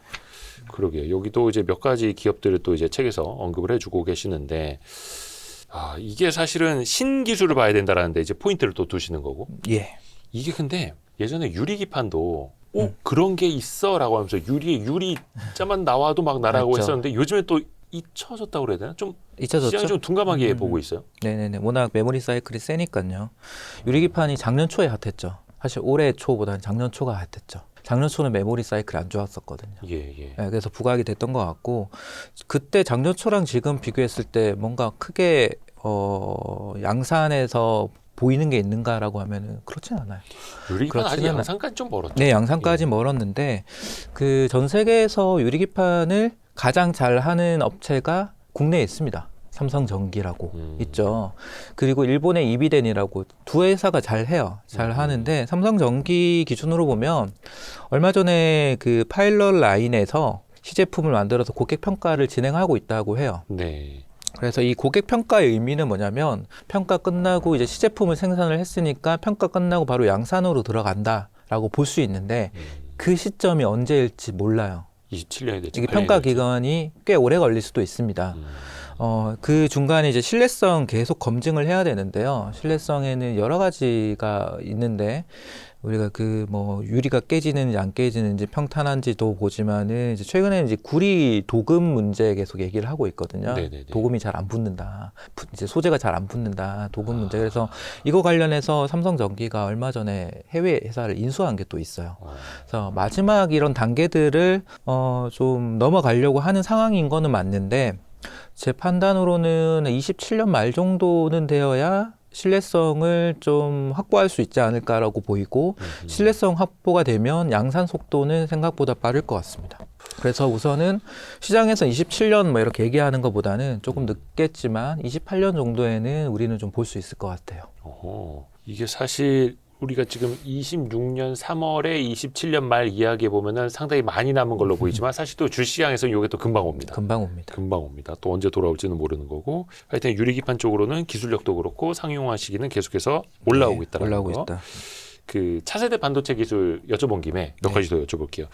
그러게요. 여기도 이제 몇 가지 기업들을 또 이제 책에서 언급을 해주고 계시는데 이게 사실은 신기술을 봐야 된다라는데 이제 포인트를 또 두시는 거고. 이게 근데 예전에 유리기판도 그런 게 있어라고 하면서 유리자만 나와도 막 나라고 했었는데 요즘에 또 잊혀졌다고 그래야 되나? 좀 잊혀졌죠? 시장이 좀 둔감하게 보고 있어요. 네네네. 워낙 메모리 사이클이 세니까요. 유리기판이 작년 초에 핫했죠. 사실 올해 초보다는 작년 초가 핫했죠. 작년 초는 메모리 사이클이 안 좋았었거든요. 예. 네, 그래서 부각이 됐던 것 같고 그때 작년 초랑 지금 비교했을 때 뭔가 크게 양산에서 보이는 게 있는가라고 하면은 그렇진 않아요. 유리기판 아직 그렇지는 양산까지 좀 멀었죠. 네, 양산까지 예. 멀었는데 그 전 세계에서 유리기판을 가장 잘하는 업체가 국내에 있습니다. 삼성전기라고 있죠. 그리고 일본의 이비덴이라고 두 회사가 잘 해요. 잘 하는데 삼성전기 기준으로 보면 얼마 전에 그 파일럿 라인에서 시제품을 만들어서 고객 평가를 진행하고 있다고 해요. 네. 그래서 이 고객 평가의 의미는 뭐냐면 평가 끝나고 이제 시제품을 생산을 했으니까 평가 끝나고 바로 양산으로 들어간다라고 볼 수 있는데 그 시점이 언제일지 몰라요. 27년이 됐죠. 이게 평가 기간이 꽤 오래 걸릴 수도 있습니다. 그 중간에 이제 신뢰성 계속 검증을 해야 되는데요. 신뢰성에는 여러 가지가 있는데 우리가 그 뭐 유리가 깨지는지 안 깨지는지 평탄한지도 보지만은 이제 최근에 이제 구리 도금 문제 계속 얘기를 하고 있거든요. 네네네. 도금이 잘 안 붙는다. 이제 소재가 잘 안 붙는다. 도금 문제. 그래서 이거 관련해서 삼성전기가 얼마 전에 해외 회사를 인수한 게 또 있어요. 그래서 마지막 이런 단계들을 좀 넘어가려고 하는 상황인 거는 맞는데 제 판단으로는 27년 말 정도는 되어야 신뢰성을 좀 확보할 수 있지 않을까라고 보이고 신뢰성 확보가 되면 양산 속도는 생각보다 빠를 것 같습니다. 그래서 우선은 시장에서 27년 뭐 이렇게 얘기하는 것보다는 조금 늦겠지만 28년 정도에는 우리는 좀 볼 수 있을 것 같아요. 이게 사실 우리가 지금 26년 3월에 27년 말 이야기해 보면은 상당히 많이 남은 걸로 보이지만 사실 또 주시장에서는 이게 또 금방 옵니다. 금방 옵니다. 금방 옵니다. 또 언제 돌아올지는 모르는 거고 하여튼 유리기판 쪽으로는 기술력도 그렇고 상용화 시기는 계속해서 올라오고 있다는 올라오고 거. 있다. 그 차세대 반도체 기술 여쭤본 김에 몇 가지 더 여쭤볼게요.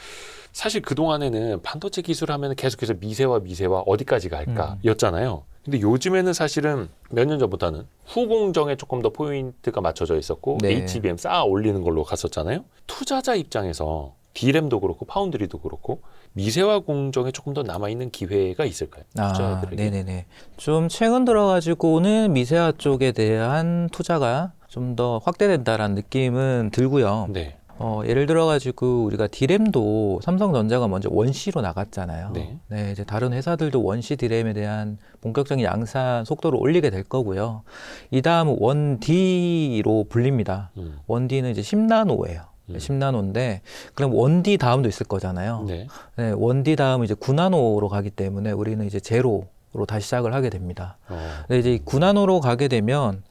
사실 그동안에는 반도체 기술 하면 계속해서 미세화 어디까지 갈까 였잖아요. 근데 요즘에는 사실은 몇 년 전부터는 후공정에 조금 더 포인트가 맞춰져 있었고 네. HBM 쌓아 올리는 걸로 갔었잖아요. 투자자 입장에서 D램도 그렇고 파운드리도 그렇고 미세화 공정에 조금 더 남아있는 기회가 있을까요? 투자자들에게. 네네네. 좀 최근 들어가지고는 미세화 쪽에 대한 투자가 좀 더 확대된다라는 느낌은 들고요. 네. 예를 들어가지고 우리가 D램도 삼성전자가 먼저 원C로 나갔잖아요. 네. 이제 다른 회사들도 원C D램에 대한 본격적인 양산 속도를 올리게 될 거고요. 이 다음 원D로 불립니다. 원D는 이제 10나노예요. 10나노인데 그럼 원D 다음도 있을 거잖아요. 네. 네, 원D 다음 이제 9나노로 가기 때문에 우리는 이제 제로로 다시 시작을 하게 됩니다. 근데 이제 9나노로 가게 되면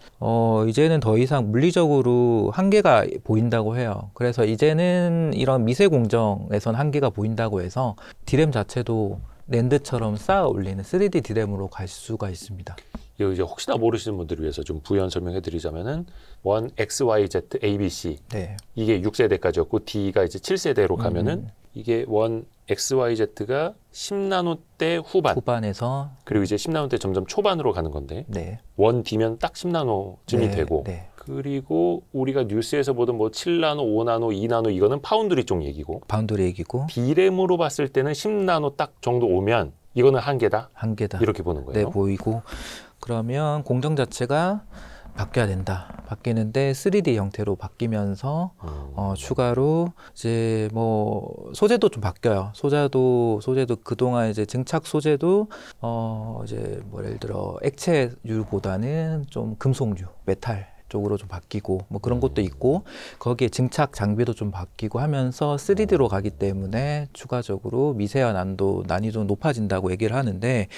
이제는 더 이상 물리적으로 한계가 보인다고 해요. 그래서 이제는 이런 미세 공정에선 한계가 보인다고 해서 D램 자체도 낸드처럼 쌓아 올리는 3D D램으로 갈 수가 있습니다. 이거 이제 혹시나 모르시는 분들을 위해서 좀 부연 설명해 드리자면은 원 X, Y, Z, A, B, C 네. 이게 6세대까지였고 D가 이제 7세대로 가면은 이게 원 X, Y, Z가 10나노대 후반에서 그리고 이제 10나노대 점점 초반으로 가는 건데 네. 원 D면 딱 10나노쯤이 네, 되고 네. 그리고 우리가 뉴스에서 보던 뭐 7나노, 5나노, 2나노 이거는 파운드리 쪽 얘기고 바운더리 얘기고 D램으로 봤을 때는 10나노 딱 정도 오면 이거는 한계다 한계다. 이렇게 보는 거예요. 네, 보이고 그러면 공정 자체가 바뀌어야 된다. 바뀌는데 3D 형태로 바뀌면서 추가로 이제 뭐 소재도 좀 바뀌어요. 소재도 그동안 이제 증착 소재도 이제 뭐 예를 들어 액체류보다는 좀 금속류, 메탈 쪽으로 좀 바뀌고 뭐 그런 것도 있고 거기에 증착 장비도 좀 바뀌고 하면서 3D로 가기 때문에 추가적으로 미세화 난이도 높아진다고 얘기를 하는데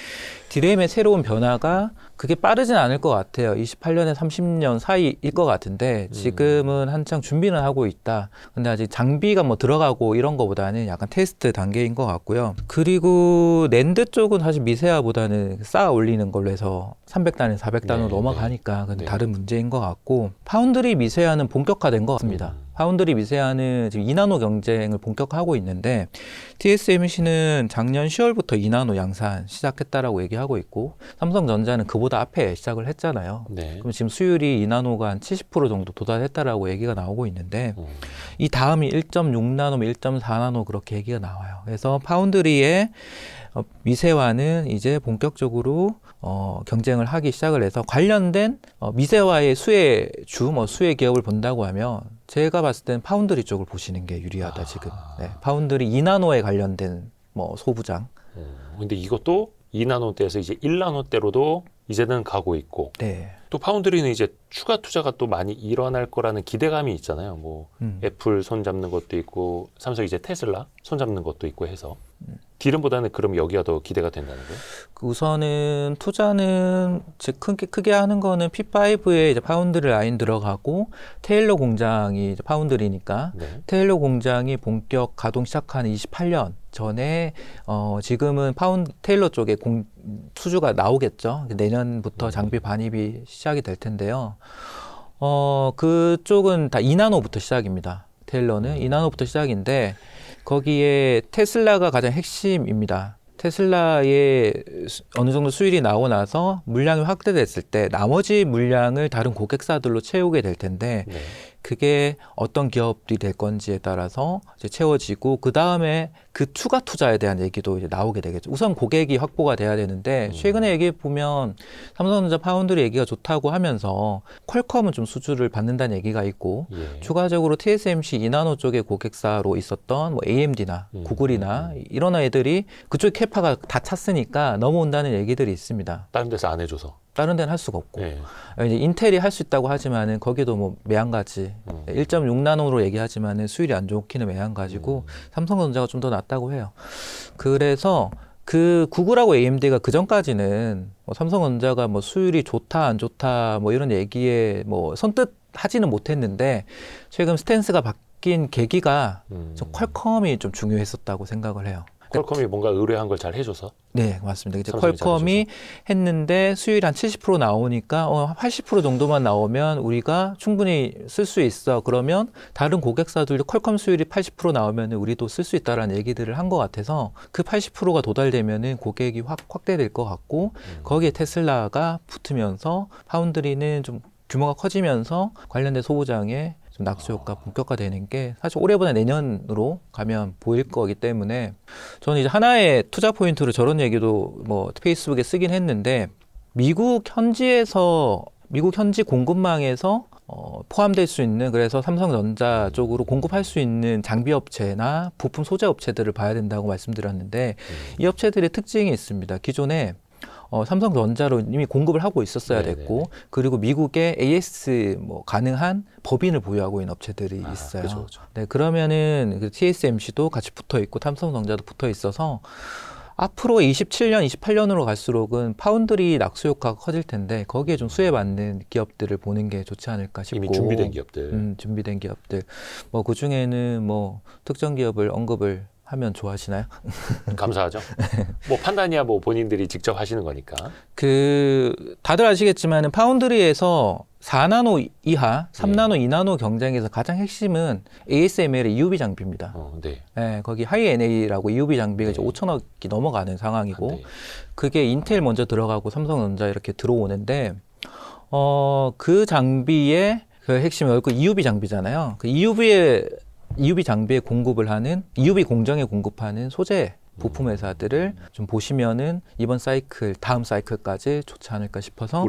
D램의 새로운 변화가 그게 빠르진 않을 것 같아요. 28년에 30년 사이일 것 같은데 지금은 한창 준비는 하고 있다. 근데 아직 장비가 뭐 들어가고 이런 거보다는 약간 테스트 단계인 것 같고요. 그리고 낸드 쪽은 사실 미세화보다는 쌓아 올리는 걸로 해서 300단에 400단으로 네, 넘어가니까 그건 네. 다른 문제인 것 같고 파운드리 미세화는 본격화된 것 같습니다. 파운드리 미세화는 지금 2나노 경쟁을 본격화하고 있는데 TSMC는 작년 10월부터 2나노 양산 시작했다라고 얘기하고 있고 삼성전자는 그보다 앞에 시작을 했잖아요. 네. 그럼 지금 수율이 2나노가 한 70% 정도 도달했다라고 얘기가 나오고 있는데 이 다음이 1.6나노, 1.4나노 그렇게 얘기가 나와요. 그래서 파운드리의 미세화는 이제 본격적으로 경쟁을 하기 시작을 해서 관련된 미세화의 수혜 기업을 본다고 하면 제가 봤을 때는 파운드리 쪽을 보시는 게 유리하다 지금. 네, 파운드리 2나노에 관련된 뭐 소부장. 근데 이것도 2나노대에서 이제 1나노대로도 이제는 가고 있고 네. 또 파운드리는 이제 추가 투자가 또 많이 일어날 거라는 기대감이 있잖아요. 뭐 애플 손 잡는 것도 있고 삼성 이제 테슬라 손 잡는 것도 있고 해서 디램보다는 그럼 여기가 더 기대가 된다는 거예요? 우선은 투자는 크게 하는 거는 P5에 이제 파운드리 라인 들어가고 테일러 공장이 이제 파운드리니까 네. 테일러 공장이 본격 가동 시작한 28년 전에 지금은 테일러 쪽에 수주가 나오겠죠. 내년부터 장비 반입이 시작이 될 텐데요. 그쪽은 다 2나노부터 시작입니다. 테일러는 2나노부터 시작인데 거기에 테슬라가 가장 핵심입니다. 테슬라의 어느 정도 수율이 나오고 나서 물량이 확대됐을 때 나머지 물량을 다른 고객사들로 채우게 될 텐데 네. 그게 어떤 기업이 될 건지에 따라서 이제 채워지고 그 다음에 그 추가 투자에 대한 얘기도 이제 나오게 되겠죠. 우선 고객이 확보가 돼야 되는데 최근에 얘기 보면 삼성전자 파운드리 얘기가 좋다고 하면서 퀄컴은 좀 수주를 받는다는 얘기가 있고 예. 추가적으로 TSMC 2나노 쪽의 고객사로 있었던 뭐 AMD나 구글이나 이런 애들이 그쪽 캐파가 다 찼으니까 넘어온다는 얘기들이 있습니다. 다른 데서 안 해줘서. 다른 데는 할 수가 없고 예. 이제 인텔이 할 수 있다고 하지만은 거기도 뭐 매한가지 1.6나노로 얘기하지만은 수율이 안 좋기는 매한가지고 삼성전자가 좀 더 낫다고 해요. 그래서 그 구글하고 AMD가 그 전까지는 뭐 삼성전자가 뭐 수율이 좋다 안 좋다 뭐 이런 얘기에 뭐 선뜻 하지는 못했는데 최근 스탠스가 바뀐 계기가 좀 퀄컴이 좀 중요했었다고 생각을 해요. 퀄컴이 뭔가 의뢰한 걸 잘 해줘서. 네, 맞습니다. 이제 삼성이 퀄컴이 했는데 수율이 한 70% 나오니까 80% 정도만 나오면 우리가 충분히 쓸 수 있어. 그러면 다른 고객사들도 퀄컴 수율이 80% 나오면 우리도 쓸 수 있다라는 얘기들을 한 것 같아서 그 80%가 도달되면은 고객이 확대될 것 같고 거기에 테슬라가 붙으면서 파운드리는 좀 규모가 커지면서 관련된 소부장에 좀 낙수 효과 본격화되는 게 사실 올해보다 내년으로 가면 보일 거기 때문에 저는 이제 하나의 투자 포인트로 저런 얘기도 뭐 페이스북에 쓰긴 했는데 미국 현지 공급망에서 포함될 수 있는 그래서 삼성전자 쪽으로 공급할 수 있는 장비 업체나 부품 소재 업체들을 봐야 된다고 말씀드렸는데 이 업체들의 특징이 있습니다. 기존에 삼성전자로 이미 공급을 하고 있었어야 됐고 그리고 미국에 AS 뭐 가능한 법인을 보유하고 있는 업체들이 있어요. 그쵸. 네, 그러면은 그 TSMC도 같이 붙어 있고 삼성전자도 붙어 있어서 앞으로 27년, 28년으로 갈수록은 파운드리 낙수 효과가 커질 텐데 거기에 좀 수혜받는 기업들을 보는 게 좋지 않을까 싶고 이미 준비된 기업들. 준비된 기업들 뭐 그 중에는 뭐 특정 기업을 언급을 하면 좋아하시나요? 감사하죠. 뭐 판단이야 뭐 본인들이 직접 하시는 거니까. 다들 아시겠지만은 파운드리에서 4나노 이하, 3나노, 2나노 경쟁에서 가장 핵심은 ASML의 EUV 장비입니다. 네. 네, 거기 하이NA라고 EUV 장비가 이제 5천억이 넘어가는 상황이고 네. 그게 인텔 먼저 들어가고 삼성전자 이렇게 들어오는데 그 장비의 그 핵심이 그 EUV 장비잖아요. 그 EUV 장비에 공급을 하는 EUV 공정에 공급하는 소재 부품 회사들을 좀 보시면은 이번 사이클, 다음 사이클까지 좋지 않을까 싶어서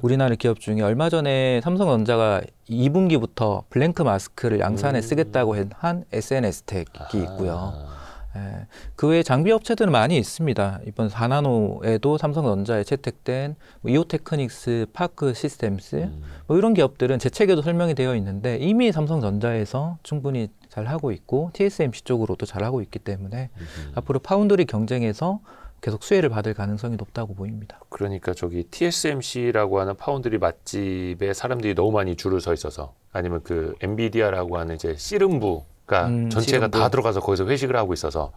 우리나라 기업 중에 얼마 전에 삼성전자가 2분기부터 블랭크 마스크를 양산에 쓰겠다고 한 SNS텍이 있고요. 예, 그 외에 장비 업체들은 많이 있습니다. 이번 4나노에도 삼성전자에 채택된 뭐 이오테크닉스, 파크 시스템스 뭐 이런 기업들은 제 책에도 설명이 되어 있는데 이미 삼성전자에서 충분히 잘 하고 있고 TSMC 쪽으로도 잘 하고 있기 때문에 앞으로 파운드리 경쟁에서 계속 수혜를 받을 가능성이 높다고 보입니다. 그러니까 저기 TSMC라고 하는 파운드리 맛집에 사람들이 너무 많이 줄을 서 있어서 아니면 그 엔비디아라고 하는 이제 씨름부가 전체가 씨름부. 다 들어가서 거기서 회식을 하고 있어서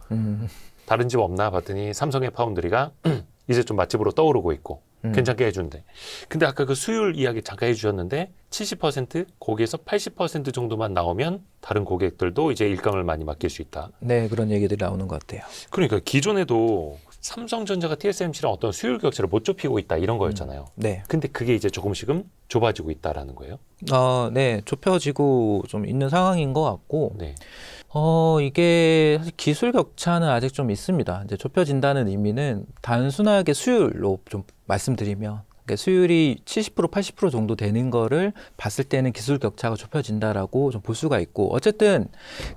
다른 집 없나 봤더니 삼성의 파운드리가 이제 좀 맛집으로 떠오르고 있고 괜찮게 해준대. 근데 아까 그 수율 이야기 잠깐 해주셨는데 70% 거기에서 80% 정도만 나오면 다른 고객들도 이제 일감을 많이 맡길 수 있다. 네, 그런 얘기들이 나오는 것 같아요. 그러니까 기존에도 삼성전자가 TSMC랑 어떤 수율 격차를 못 좁히고 있다 이런 거였잖아요. 네. 근데 그게 이제 조금씩은 좁아지고 있다라는 거예요. 네, 좁혀지고 좀 있는 상황인 것 같고, 네. 이게 사실 기술 격차는 아직 좀 있습니다. 이제 좁혀진다는 의미는 단순하게 수율로 좀 말씀드리면, 그러니까 수율이 70% 80% 정도 되는 거를 봤을 때는 기술 격차가 좁혀진다라고 좀 볼 수가 있고 어쨌든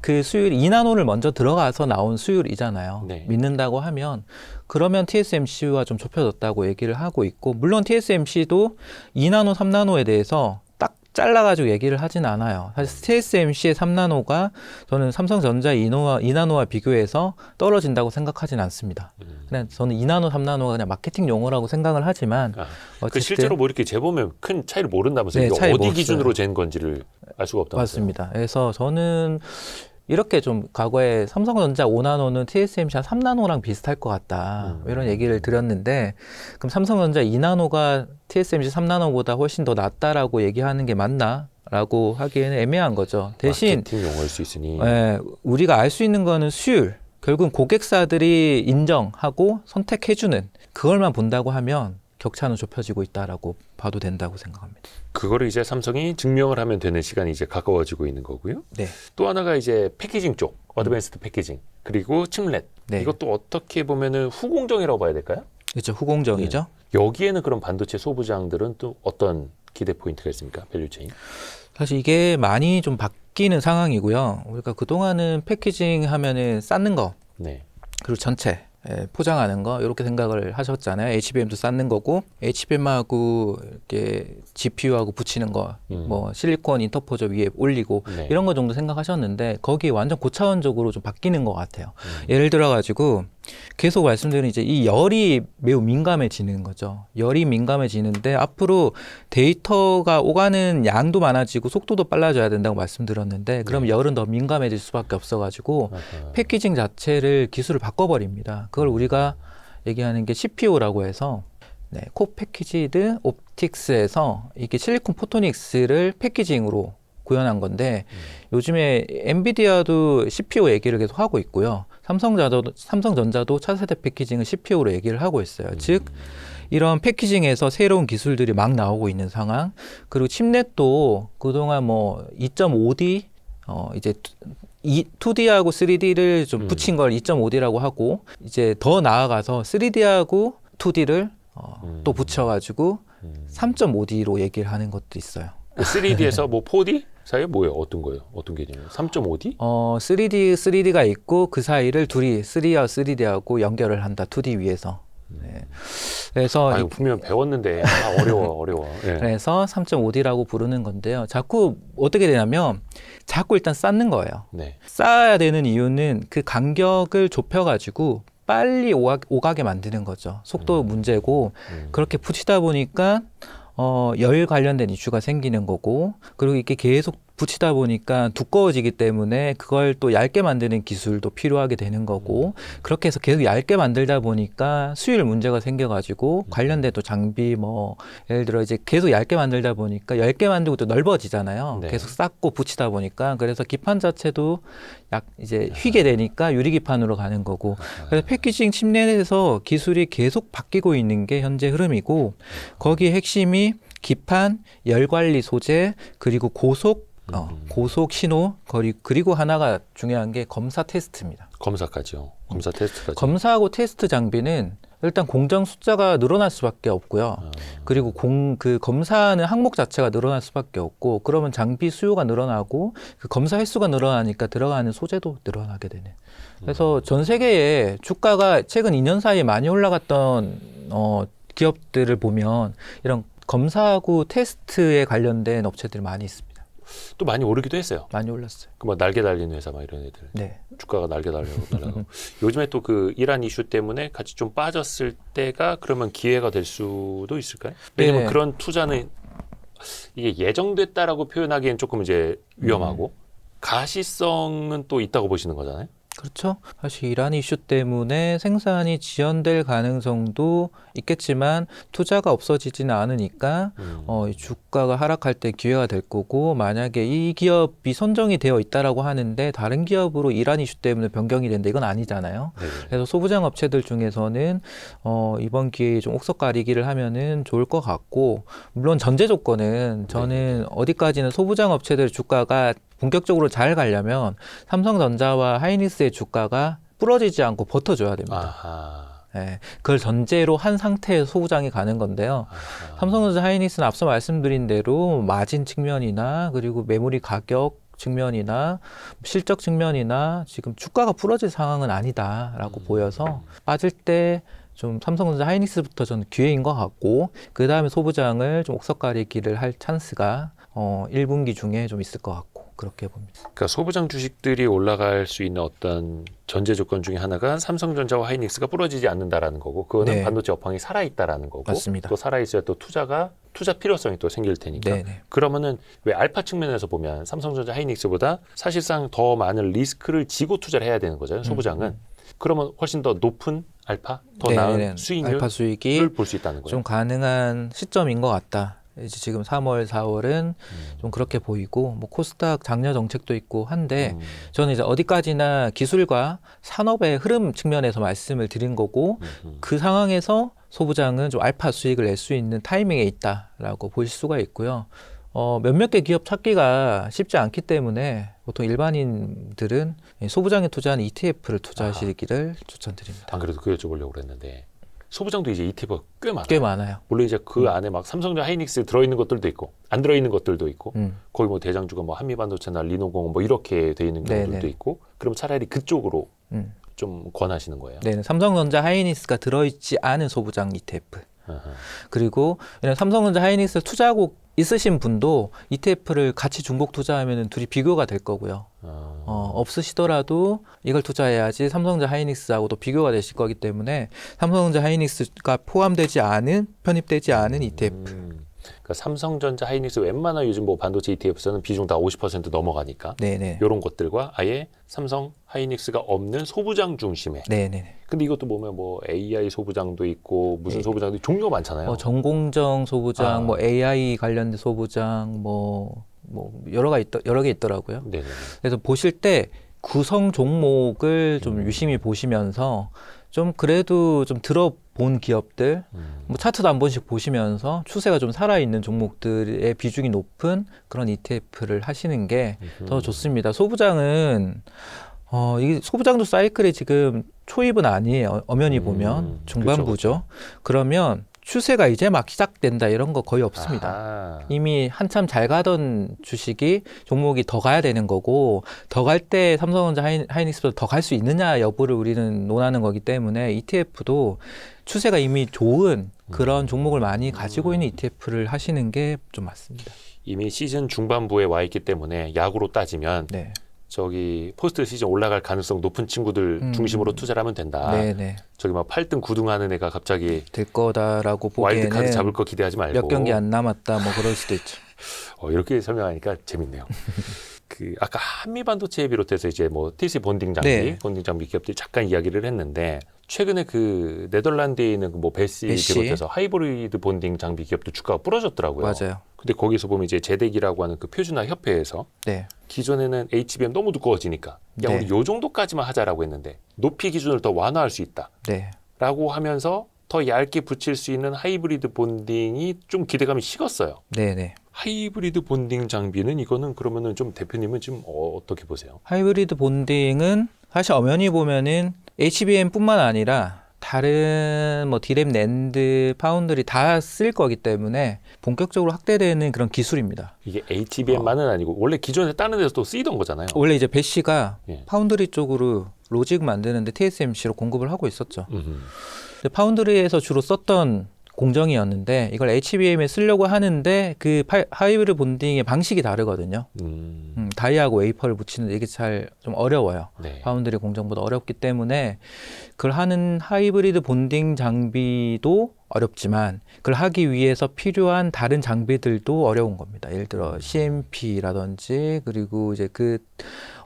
그 수율 2나노를 먼저 들어가서 나온 수율이잖아요. 네. 믿는다고 하면 그러면 TSMC와 좀 좁혀졌다고 얘기를 하고 있고 물론 TSMC도 2나노 3나노에 대해서 딱 잘라가지고 얘기를 하진 않아요. 사실 TSMC의 3나노가 저는 삼성전자 2나노와 비교해서 떨어진다고 생각하진 않습니다. 그냥 저는 2나노, 3나노가 그냥 마케팅 용어라고 생각을 하지만 그 어쨌든 실제로 뭐 이렇게 재보면 큰 차이를 모른다면서요. 네, 이게 차이 어디 모르겠어요. 기준으로 잰 건지를 알 수가 없다면서요. 맞습니다. 그래서 저는 이렇게 좀 과거에 삼성전자 5나노는 TSMC 한 3나노랑 비슷할 것 같다. 이런 얘기를 드렸는데 그럼 삼성전자 2나노가 TSMC 3나노보다 훨씬 더 낫다라고 얘기하는 게 맞나? 라고 하기에는 애매한 거죠. 대신 마케팅 용어일 수 있으니. 우리가 알 수 있는 거는 수율. 결국은 고객사들이 인정하고 선택해주는 그걸만 본다고 하면 격차는 좁혀지고 있다라고 봐도 된다고 생각합니다. 그거를 이제 삼성이 증명을 하면 되는 시간이 이제 가까워지고 있는 거고요. 네. 또 하나가 이제 패키징 쪽, 어드밴스드 패키징, 그리고 칩렛. 네. 이것도 어떻게 보면은 후공정이라고 봐야 될까요? 그렇죠. 후공정이죠. 여기에는 그럼 반도체 소부장들은 또 어떤 기대 포인트가 있습니까? 밸류체인. 사실 이게 많이 좀 바뀌는 상황이고요. 우리가 그동안은 패키징 하면은 쌓는 거, 네. 그리고 전체 포장하는 거 이렇게 생각을 하셨잖아요. HBM도 쌓는 거고 HBM하고 이렇게 GPU하고 붙이는 거, 뭐 실리콘 인터포저 위에 올리고 네. 이런 거 정도 생각하셨는데 거기 완전 고차원적으로 좀 바뀌는 것 같아요. 예를 들어 가지고 계속 말씀드린 이제 이 열이 매우 민감해지는 거죠. 열이 민감해지는데 앞으로 데이터가 오가는 양도 많아지고 속도도 빨라져야 된다고 말씀드렸는데 그럼 열은 더 민감해질 수밖에 없어가지고 패키징 자체를 기술을 바꿔버립니다. 그걸 우리가 얘기하는 게 CPO라고 해서 코-패키지드 옵틱스에서 이게 실리콘 포토닉스를 패키징으로 구현한 건데 요즘에 엔비디아도 CPO 얘기를 계속 하고 있고요. 삼성전자도 차세대 패키징을 CPO로 얘기를 하고 있어요. 즉 이런 패키징에서 새로운 기술들이 막 나오고 있는 상황. 그리고 칩넷도 그동안 뭐 2.5D 이제 2D하고 3D를 좀 붙인 걸 2.5D라고 하고 이제 더 나아가서 3D하고 2D를 또 붙여가지고 3.5D로 얘기를 하는 것도 있어요. 3D에서 뭐 4D 사이에 뭐예요? 어떤 거예요? 어떤 개념이에요? 3.5D? 3D가 있고 그 사이를 둘이 3D와 3D하고 연결을 한다. 2D 위에서. 네. 그래서 이거 분명 배웠는데 어려워. 네. 그래서 3.5D라고 부르는 건데요. 자꾸 어떻게 되냐면 자꾸 일단 쌓는 거예요. 네. 쌓아야 되는 이유는 그 간격을 좁혀가지고 빨리 오가게 만드는 거죠. 속도 문제고 그렇게 붙이다 보니까 열 관련된 이슈가 생기는 거고 그리고 이렇게 계속 붙이다 보니까 두꺼워지기 때문에 그걸 또 얇게 만드는 기술도 필요하게 되는 거고 그렇게 해서 계속 얇게 만들다 보니까 수율 문제가 생겨가지고 관련된 또 장비 뭐 예를 들어 이제 계속 얇게 만들다 보니까 얇게 만들고 또 넓어지잖아요. 네. 계속 쌓고 붙이다 보니까 그래서 기판 자체도 이제 휘게 되니까 유리기판으로 가는 거고 그래서 패키징 칩넷에서 기술이 계속 바뀌고 있는 게 현재 흐름이고 거기에 핵심이 기판, 열관리 소재 그리고 고속 신호 그리고 하나가 중요한 게 검사 테스트입니다. 검사까지요. 검사 테스트까지. 검사하고 테스트 장비는 일단 공정 숫자가 늘어날 수밖에 없고요. 그리고 그 검사하는 항목 자체가 늘어날 수밖에 없고 그러면 장비 수요가 늘어나고 그 검사 횟수가 늘어나니까 들어가는 소재도 늘어나게 되는. 그래서 전 세계에 주가가 최근 2년 사이에 많이 올라갔던 기업들을 보면 이런 검사하고 테스트에 관련된 업체들이 많이 있습니다. 또 많이 오르기도 했어요. 많이 올랐어요. 그 뭐 날개 달린 회사 막 이런 애들. 네. 주가가 날개 달려고. 요즘에 또 그 이란 이슈 때문에 같이 좀 빠졌을 때가 그러면 기회가 될 수도 있을까요? 왜냐면 네. 그런 투자는 이게 예정됐다라고 표현하기엔 조금 이제 위험하고 가시성은 또 있다고 보시는 거잖아요. 그렇죠. 사실 이란 이슈 때문에 생산이 지연될 가능성도 있겠지만 투자가 없어지지는 않으니까 이 주가가 하락할 때 기회가 될 거고 만약에 이 기업이 선정이 되어 있다라고 하는데 다른 기업으로 이란 이슈 때문에 변경이 된다 이건 아니잖아요. 네네. 그래서 소부장 업체들 중에서는 이번 기회에 좀 옥석 가리기를 하면은 좋을 것 같고 물론 전제 조건은 저는 어디까지는 소부장 업체들 주가가 본격적으로 잘 가려면 삼성전자와 하이닉스의 주가가 부러지지 않고 버텨줘야 됩니다. 아하. 예, 그걸 전제로 한 상태에서 소부장이 가는 건데요. 삼성전자 하이닉스는 앞서 말씀드린 대로 마진 측면이나 그리고 메모리 가격 측면이나 실적 측면이나 지금 주가가 부러질 상황은 아니다라고 보여서 빠질 때 좀 삼성전자 하이닉스부터 저는 기회인 것 같고 그 다음에 소부장을 좀 옥석가리기를 할 찬스가 1분기 중에 좀 있을 것 같고 그렇게 봅니다. 그러니까 소부장 주식들이 올라갈 수 있는 어떤 전제 조건 중에 하나가 삼성전자와 하이닉스가 부러지지 않는다라는 거고 그거는 네. 반도체 업황이 살아있다라는 거고 맞습니다. 또 살아있어야 또 투자 필요성이 또 생길 테니까 네네. 그러면은 왜 알파 측면에서 보면 삼성전자 하이닉스보다 사실상 더 많은 리스크를 지고 투자를 해야 되는 거잖아요. 소부장은. 그러면 훨씬 더 높은 알파, 더 나은 수익률을 알파 수익이 볼 수 있다는 거예요. 좀 가능한 시점인 것 같다. 이제 지금 3월, 4월은 좀 그렇게 보이고 뭐 코스닥 장려 정책도 있고 한데 저는 이제 어디까지나 기술과 산업의 흐름 측면에서 말씀을 드린 거고 그 상황에서 소부장은 좀 알파 수익을 낼 수 있는 타이밍에 있다라고 볼 수가 있고요. 몇몇 개 기업 찾기가 쉽지 않기 때문에 보통 일반인들은 소부장에 투자하는 ETF를 투자하시기를 추천드립니다. 안 그래도 그 여쭤보려고 그랬는데 소부장도 이제 ETF가 꽤 많아요. 꽤 많아요. 물론 이제 그 안에 막 삼성전자 하이닉스 들어있는 것들도 있고 안 들어있는 것들도 있고 거기 뭐 대장주가 뭐 한미반도체나 리노공 뭐 이렇게 돼 있는 경우들도 네네. 있고 그럼 차라리 그쪽으로 좀 권하시는 거예요. 네, 삼성전자 하이닉스가 들어있지 않은 소부장 ETF. 아하. 그리고 왜냐면 삼성전자 하이닉스 투자하고 있으신 분도 ETF를 같이 중복 투자하면 둘이 비교가 될 거고요. 없으시더라도 이걸 투자해야지 삼성전자 하이닉스하고도 비교가 되실 거기 때문에 삼성전자 하이닉스가 포함되지 않은 편입되지 않은 ETF. 그러니까 삼성전자 하이닉스 웬만한 요즘 뭐 반도체 ETF에서는 비중 다 50% 넘어가니까 네네. 이런 것들과 아예 삼성 하이닉스가 없는 소부장 중심의. 네네. 근데 이것도 보면 뭐 AI 소부장도 있고 무슨 소부장도 종류가 많잖아요. 전공정 소부장, 뭐 AI 관련된 소부장, 뭐 여러 개 있더라고요. 네네. 그래서 보실 때 구성 종목을 좀 유심히 보시면서 좀 그래도 좀 들어본 기업들, 뭐 차트도 한 번씩 보시면서 추세가 좀 살아있는 종목들의 비중이 높은 그런 ETF를 하시는 게 더 좋습니다. 소부장은 이 소부장도 사이클이 지금 초입은 아니에요. 엄연히 보면 중반부죠. 그러면 추세가 이제 막 시작된다 이런 거 거의 없습니다. 아하. 이미 한참 잘 가던 주식이 종목이 더 가야 되는 거고 더 갈 때 삼성전자 하이닉스보다 더 갈 수 있느냐 여부를 우리는 논하는 거기 때문에 ETF도 추세가 이미 좋은 그런 종목을 많이 가지고 있는 ETF를 하시는 게 좀 맞습니다. 이미 시즌 중반부에 와 있기 때문에 야구로 따지면 네. 저기 포스트 시즌 올라갈 가능성 높은 친구들 중심으로 투자를 하면 된다. 네네. 저기 막 8등 9등 하는 애가 갑자기 될 거다라고 와일드카드 보기에는 잡을 거 기대하지 말고 몇 경기 안 남았다 뭐 그럴 수도 있죠. 이렇게 설명하니까 재밌네요. 그 아까 한미반도체에 비롯해서 이제 뭐 TC 본딩 장비, 네. 본딩 장비 기업들이 잠깐 이야기를 했는데 최근에 그 네덜란드에 있는 그뭐 베시 비롯해서 하이브리드 본딩 장비 기업도 주가가 부러졌더라고요. 맞아요. 근데 거기서 보면 이제 제덱이라고 하는 그 표준화 협회에서 네. 기존에는 HBM 너무 두꺼워지니까 야 네. 우리 요 정도까지만 하자라고 했는데 높이 기준을 더 완화할 수 있다. 네. 라고 하면서 더 얇게 붙일 수 있는 하이브리드 본딩이 좀 기대감이 식었어요. 네네. 하이브리드 본딩 장비는 이거는 그러면은 좀 대표님은 지금 어떻게 보세요? 하이브리드 본딩은 사실 엄연히 보면은 HBM뿐만 아니라 다른 뭐 디램, 낸드, 파운드리 다 쓸 거기 때문에 본격적으로 확대되는 그런 기술입니다. 이게 HBM만은 아니고 원래 기존에 다른 데서 또 쓰이던 거잖아요. 원래 이제 배시가 예. 파운드리 쪽으로 로직 만드는데 TSMC로 공급을 하고 있었죠. 음흠. 근데 파운드리에서 주로 썼던 공정이었는데 이걸 HBM에 쓰려고 하는데 그 하이브리드 본딩의 방식이 다르거든요. 다이하고 웨이퍼를 붙이는데 이게 잘 좀 어려워요. 네. 파운드리 공정보다 어렵기 때문에 그걸 하는 하이브리드 본딩 장비도 어렵지만 그걸 하기 위해서 필요한 다른 장비들도 어려운 겁니다. 예를 들어 CMP라든지 그리고 이제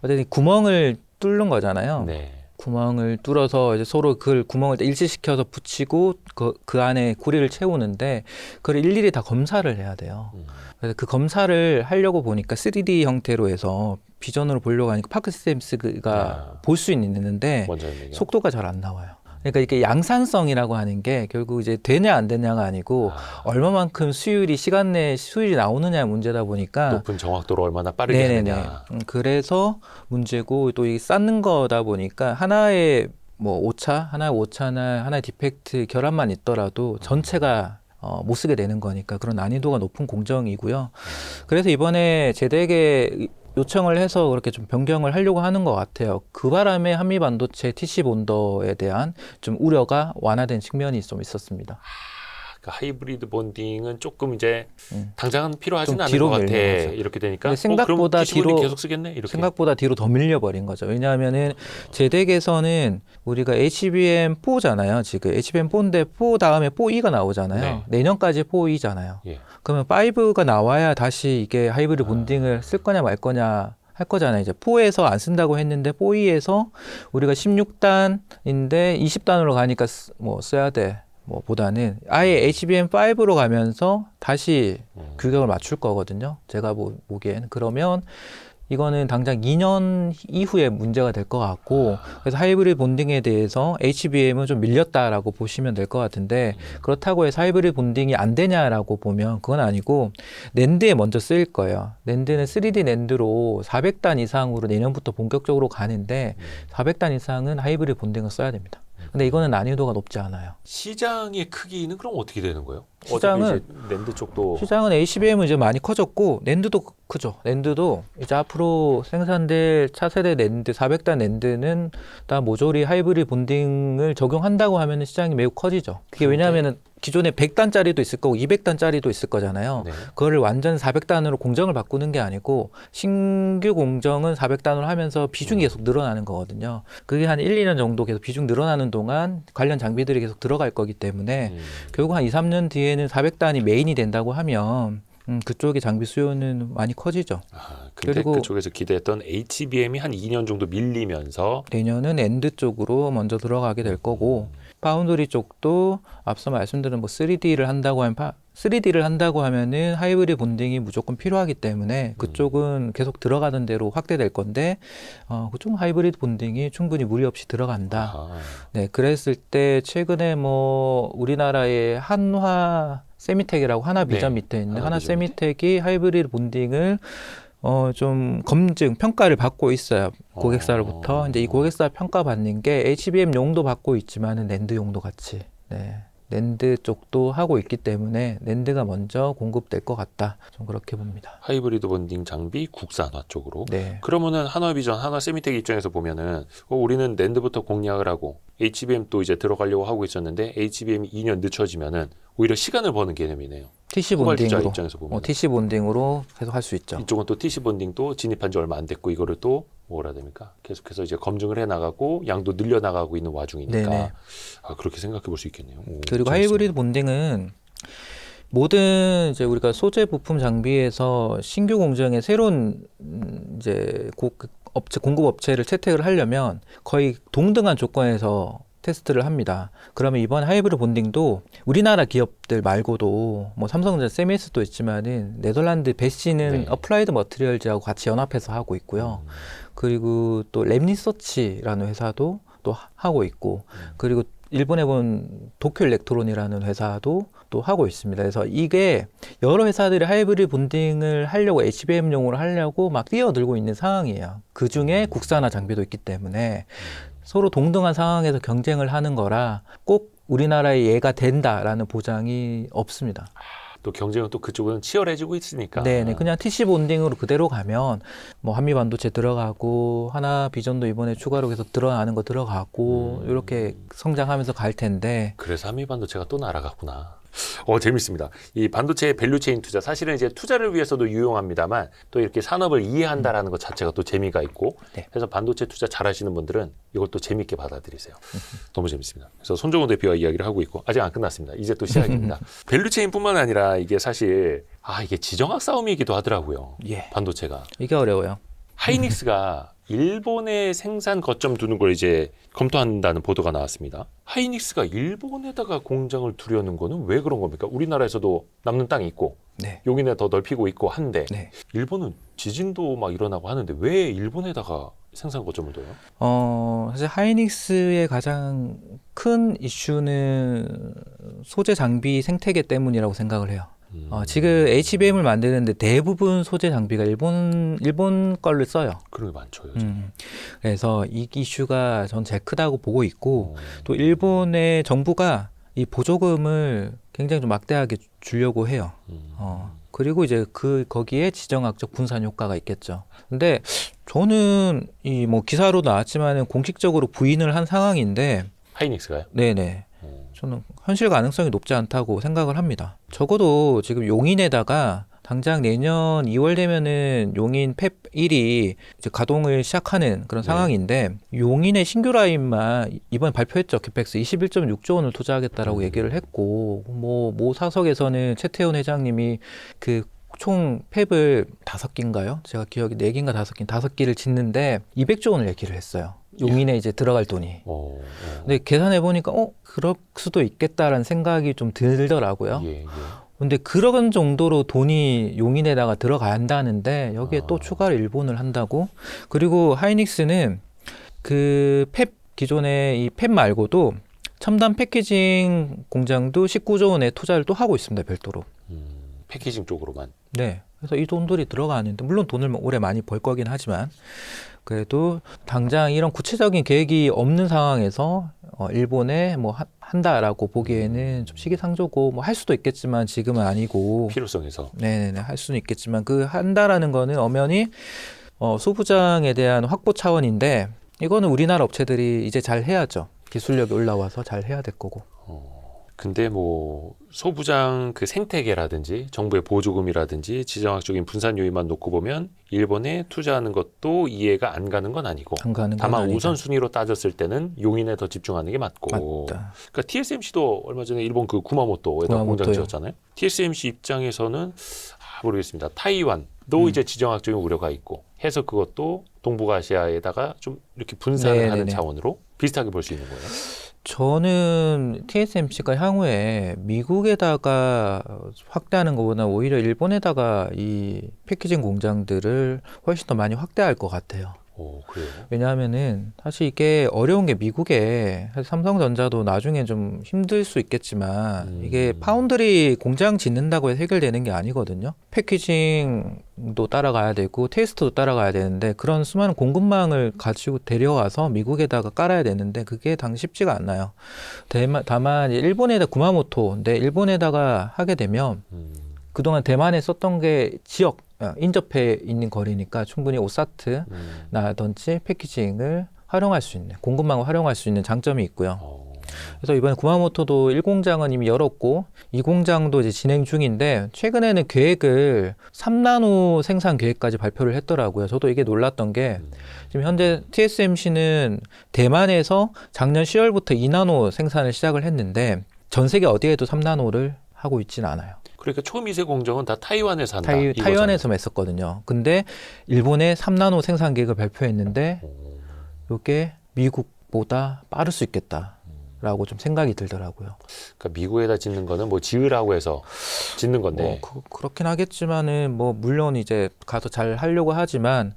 어쨌든 구멍을 뚫는 거잖아요. 네. 구멍을 뚫어서 이제 서로 그 구멍을 일치시켜서 붙이고 그 안에 고리를 채우는데 그걸 일일이 다 검사를 해야 돼요. 그래서 그 검사를 하려고 보니까 3D 형태로 해서 비전으로 보려고 하니까 파크 시스템스가 볼 수 있는데 속도가 잘 안 나와요. 그러니까 이게 양산성이라고 하는 게 결국 이제 되냐 안 되냐가 아니고 얼마만큼 시간 내에 수율이 나오느냐의 문제다 보니까 높은 정확도로 얼마나 빠르게 하느냐. 그래서 문제고 또 이 쌓는 거다 보니까 하나의 뭐 하나의 오차나 하나의 디펙트 결함만 있더라도 전체가 못 쓰게 되는 거니까 그런 난이도가 높은 공정이고요. 그래서 이번에 제덱에 요청을 해서 그렇게 좀 변경을 하려고 하는 것 같아요. 그 바람에 한미반도체 TC 본더에 대한 좀 우려가 완화된 측면이 좀 있었습니다. 그 하이브리드 본딩은 조금 이제 당장은 필요하진 좀 않은 뒤로 것 같아. 밀리는 거죠. 이렇게 되니까 근데 생각보다 그럼 TC 본딩 뒤로- 계속 쓰겠네. 이렇게. 생각보다 뒤로 더 밀려버린 거죠. 왜냐하면은 제덱에서는 우리가 HBM4잖아요. 지금 HBM4인데 4 다음에 4E가 나오잖아요. 네. 내년까지 4E잖아요. 예. 그러면 5가 나와야 다시 이게 하이브리드 본딩을 쓸 거냐 말 거냐 할 거잖아요. 이제 4에서 안 쓴다고 했는데 4E에서 우리가 16단인데 20단으로 가니까 뭐 써야 돼. 뭐 보다는 아예 HBM5로 가면서 다시 규격을 맞출 거거든요. 제가 보기엔. 그러면 이거는 당장 2년 이후에 문제가 될 것 같고, 그래서 하이브리드 본딩에 대해서 HBM은 좀 밀렸다라고 보시면 될 것 같은데, 그렇다고 해서 하이브리드 본딩이 안 되냐라고 보면 그건 아니고 낸드에 먼저 쓰일 거예요. 낸드는 3D 낸드로 400단 이상으로 내년부터 본격적으로 가는데 400단 이상은 하이브리드 본딩을 써야 됩니다. 근데 이거는 난이도가 높지 않아요. 시장의 크기는 그럼 어떻게 되는 거예요? 시장은- 어차피 이제 낸드 쪽도 시장은 HBM은 이제 많이 커졌고 낸드도 크죠. 낸드도 이제 앞으로 생산될 차세대 낸드 400단 낸드는 다 모조리 하이브리드 본딩을 적용한다고 하면 시장이 매우 커지죠. 그게 왜냐하면은 기존에 100단짜리도 있을 거고 200단짜리도 있을 거잖아요. 네. 그거를 완전 400단으로 공정을 바꾸는 게 아니고 신규 공정은 400단으로 하면서 비중이 계속 늘어나는 거거든요. 그게 한 1, 2년 정도 계속 비중 늘어나는 동안 관련 장비들이 계속 들어갈 거기 때문에 결국 한 2, 3년 뒤에는 400단이 메인이 된다고 하면 그쪽의 장비 수요는 많이 커지죠. 근데 그리고- 그쪽에서 기대했던 HBM이 한 2년 정도 밀리면서 내년은 엔드 쪽으로 먼저 들어가게 될 거고 파운드리 쪽도 앞서 말씀드린 뭐 3D를 한다고 하면 3D를 한다고 하면은 하이브리드 본딩이 무조건 필요하기 때문에 그쪽은 계속 들어가던 대로 확대될 건데 그쪽은 하이브리드 본딩이 충분히 무리 없이 들어간다. 네, 그랬을 때 최근에 뭐 우리나라의 한화 세미텍이라고 하나 비전 네, 밑에 있는 하나 하나 비전 세미텍이 하이브리드 본딩을 좀 검증, 평가를 받고 있어요. 고객사로부터. 이제 이 고객사 평가 받는 게 HBM 용도 받고 있지만은 낸드 용도 같이. 네. 낸드 쪽도 하고 있기 때문에 낸드가 먼저 공급될 것 같다. 좀 그렇게 봅니다. 하이브리드 본딩 장비 국산화 쪽으로. 네. 그러면은 한화비전, 한화세미텍 입장에서 보면은 우리는 낸드부터 공략을 하고 HBM 또 이제 들어가려고 하고 있었는데 HBM이 2년 늦춰지면은 오히려 시간을 버는 개념이네요. TC 후발주자 본딩으로. 입장에서 보면 TC 본딩으로 계속 할 수 있죠. 이쪽은 또 TC 본딩도 진입한 지 얼마 안 됐고 이거를 또 뭐라 됩니까? 계속해서 이제 검증을 해 나가고 양도 늘려 나가고 있는 와중이니까 네네. 그렇게 생각해 볼 수 있겠네요. 그리고 재밌습니다. 하이브리드 본딩은 모든 이제 우리가 소재 부품 장비에서 신규 공정에 새로운 이제 공급 업체를 채택을 하려면 거의 동등한 조건에서 테스트를 합니다. 그러면 이번 하이브리드 본딩도 우리나라 기업들 말고도 뭐 삼성전자 세미스도 있지만은 네덜란드 베시는 네. 어플라이드 머티리얼즈하고 같이 연합해서 하고 있고요. 그리고 또 랩리서치라는 회사도 또 하고 있고 그리고 일본에 본 도쿄 일렉트론이라는 회사도 또 하고 있습니다. 그래서 이게 여러 회사들이 하이브리드 본딩을 하려고 HBM용으로 하려고 막 뛰어들고 있는 상황이에요. 그 중에 국산화 장비도 있기 때문에 서로 동등한 상황에서 경쟁을 하는 거라 꼭 우리나라에 얘가 된다라는 보장이 없습니다. 또 경쟁은 또 그쪽은 치열해지고 있으니까. 네네. 그냥 TC 본딩으로 그대로 가면 뭐 한미반도체 들어가고 하나 비전도 이번에 추가로 계속 들어가는 거 들어가고 이렇게 성장하면서 갈 텐데. 그래서 한미반도체가 또 날아갔구나. 재밌습니다. 이 반도체 밸류체인 투자 사실은 이제 투자를 위해서도 유용합니다만 또 이렇게 산업을 이해한다라는 것 자체가 또 재미가 있고 네. 그래서 반도체 투자 잘하시는 분들은 이것도 재밌게 받아들이세요. 너무 재밌습니다. 그래서 손정호 대표와 이야기를 하고 있고 아직 안 끝났습니다. 이제 또 시작입니다. 밸류체인뿐만 아니라 이게 사실 이게 지정학 싸움이기도 하더라고요. 예. 반도체가. 이게 어려워요. 하이닉스가 일본에 생산 거점 두는 걸 이제 검토한다는 보도가 나왔습니다. 하이닉스가 일본에다가 공장을 두려는 거는 왜 그런 겁니까? 우리나라에서도 남는 땅이 있고 네. 용인에 더 넓히고 있고 한데 네. 일본은 지진도 막 일어나고 하는데 왜 일본에다가 생산 거점을 둬요? 사실 하이닉스의 가장 큰 이슈는 소재 장비 생태계 때문이라고 생각을 해요. 지금 HBM을 만드는데 대부분 소재 장비가 일본 걸를 써요. 그런 게 많죠. 요즘. 그래서 이 이슈가 전 제일 크다고 보고 있고 또 일본의 정부가 이 보조금을 굉장히 좀 막대하게 주려고 해요. 그리고 이제 거기에 지정학적 분산 효과가 있겠죠. 근데 저는 이 뭐 기사로 나왔지만은 공식적으로 부인을 한 상황인데 하이닉스가요? 네네. 저는 현실 가능성이 높지 않다고 생각을 합니다. 적어도 지금 용인에다가 당장 내년 2월 되면은 용인 팹 1이 이제 가동을 시작하는 그런 상황인데 용인의 신규 라인만 이번에 발표했죠. 캐펙스 21.6조 원을 투자하겠다라고 얘기를 했고 모 사석에서는 최태원 회장님이 그 총 팹을 5기인가요? 제가 기억이 4기인가 5기, 5기를 짓는데 200조 원을 얘기를 했어요. 용인에 이제 들어갈 돈이. 근데 계산해 보니까 그럴 수도 있겠다라는 생각이 좀 들더라고요. 근데 그런 정도로 돈이 용인에다가 들어가야 한다는데 여기에 또 추가로 일본을 한다고. 그리고 하이닉스는 그 팹 기존의 이 팹 말고도 첨단 패키징 공장도 19조 원의 투자를 또 하고 있습니다. 별도로. 패키징 쪽으로만. 네. 그래서 이 돈들이 들어가는데 물론 돈을 올해 많이 벌 거긴 하지만 그래도 당장 이런 구체적인 계획이 없는 상황에서 일본에 뭐 한다라고 보기에는 좀 시기상조고 뭐 할 수도 있겠지만 지금은 아니고 필요성에서. 네네네 할 수는 있겠지만 그 한다라는 거는 엄연히 소부장에 대한 확보 차원인데 이거는 우리나라 업체들이 이제 잘 해야죠. 기술력이 올라와서 잘 해야 될 거고. 근데 뭐 소부장 그 생태계라든지 정부의 보조금이라든지 지정학적인 분산 요인만 놓고 보면 일본에 투자하는 것도 이해가 안 가는 건 아니고 안 가는 건 다만 아니다. 우선순위로 따졌을 때는 용인에 더 집중하는 게 맞고 맞다. 그러니까 TSMC도 얼마 전에 일본 그 구마모토에다 공장 구마모토요. 지었잖아요. TSMC 입장에서는 모르겠습니다. 타이완도 이제 지정학적인 우려가 있고 해서 그것도 동북아시아에다가 좀 이렇게 분산을 하는 네네네. 차원으로 비슷하게 볼 수 있는 거예요. 저는 TSMC가 향후에 미국에다가 확대하는 것보다 오히려 일본에다가 이 패키징 공장들을 훨씬 더 많이 확대할 것 같아요. 그래요? 왜냐하면은 사실 이게 어려운 게 미국에 사실 삼성전자도 나중에 좀 힘들 수 있겠지만 이게 파운드리 공장 짓는다고 해서 해결되는 게 아니거든요. 패키징도 따라가야 되고 테스트도 따라가야 되는데 그런 수많은 공급망을 가지고 데려와서 미국에다가 깔아야 되는데 그게 당 쉽지가 않아요. 다만 일본에다 구마모토인데 일본에다가 하게 되면 그동안 대만에 썼던 게 지역 인접해 있는 거리니까 충분히 오사트나든지 패키징을 활용할 수 있는 공급망을 활용할 수 있는 장점이 있고요. 그래서 이번에 구마모토도 1공장은 이미 열었고 2공장도 이제 진행 중인데 최근에는 계획을 3나노 생산 계획까지 발표를 했더라고요. 저도 이게 놀랐던 게 지금 현재 TSMC는 대만에서 작년 10월부터 2나노 생산을 시작을 했는데 전 세계 어디에도 3나노를 하고 있지는 않아요. 그러니까 초미세 공정은 다 타이완에서 한다. 타이완에서만 했었거든요. 근데 일본에 3나노 생산 계획을 발표했는데 이게 미국보다 빠를 수 있겠다라고 좀 생각이 들더라고요. 그러니까 미국에다 짓는 거는 뭐 지으라고 해서 짓는 건데. 그렇긴 하겠지만은 뭐 물론 이제 가서 잘 하려고 하지만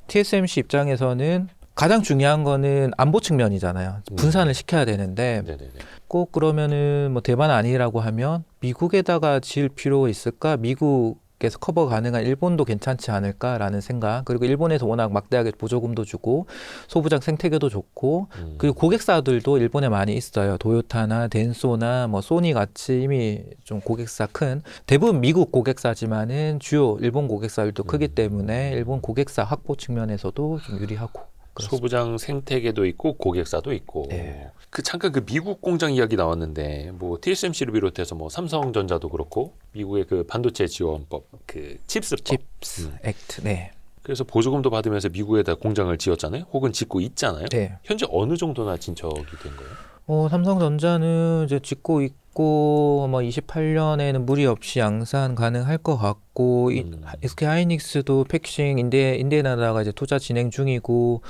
TSMC 입장에서는 가장 중요한 거는 안보 측면이잖아요. 분산을 시켜야 되는데 네네네. 꼭 그러면은 뭐 대만 아니라고 하면 미국에다가 지을 필요가 있을까? 미국에서 커버 가능한 일본도 괜찮지 않을까라는 생각. 그리고 일본에서 워낙 막대하게 보조금도 주고 소부장 생태계도 좋고 그리고 고객사들도 일본에 많이 있어요. 도요타나 덴소나 뭐 소니 같이 이미 좀 고객사 큰 대부분 미국 고객사지만은 주요 일본 고객사들도 크기 때문에 일본 고객사 확보 측면에서도 좀 유리하고. 그렇습니다. 소부장 생태계도 있고 고객사도 있고. 네. 그 잠깐 그 미국 공장 이야기 나왔는데 뭐 TSMC를 비롯해서 뭐 삼성전자도 그렇고 미국의 그 반도체 지원법, 그 칩스법. 칩스 액트. 네. 그래서 보조금도 받으면서 미국에다 공장을 지었잖아요. 혹은 짓고 있잖아요. 네. 현재 어느 정도나 진척이 된 거예요? 삼성전자는 이제 짓고 있고 뭐 28년에는 무리 없이 양산 가능할 것 같고 SK 하이닉스도 패키징 인디애나다가 이제 투자 진행 중이고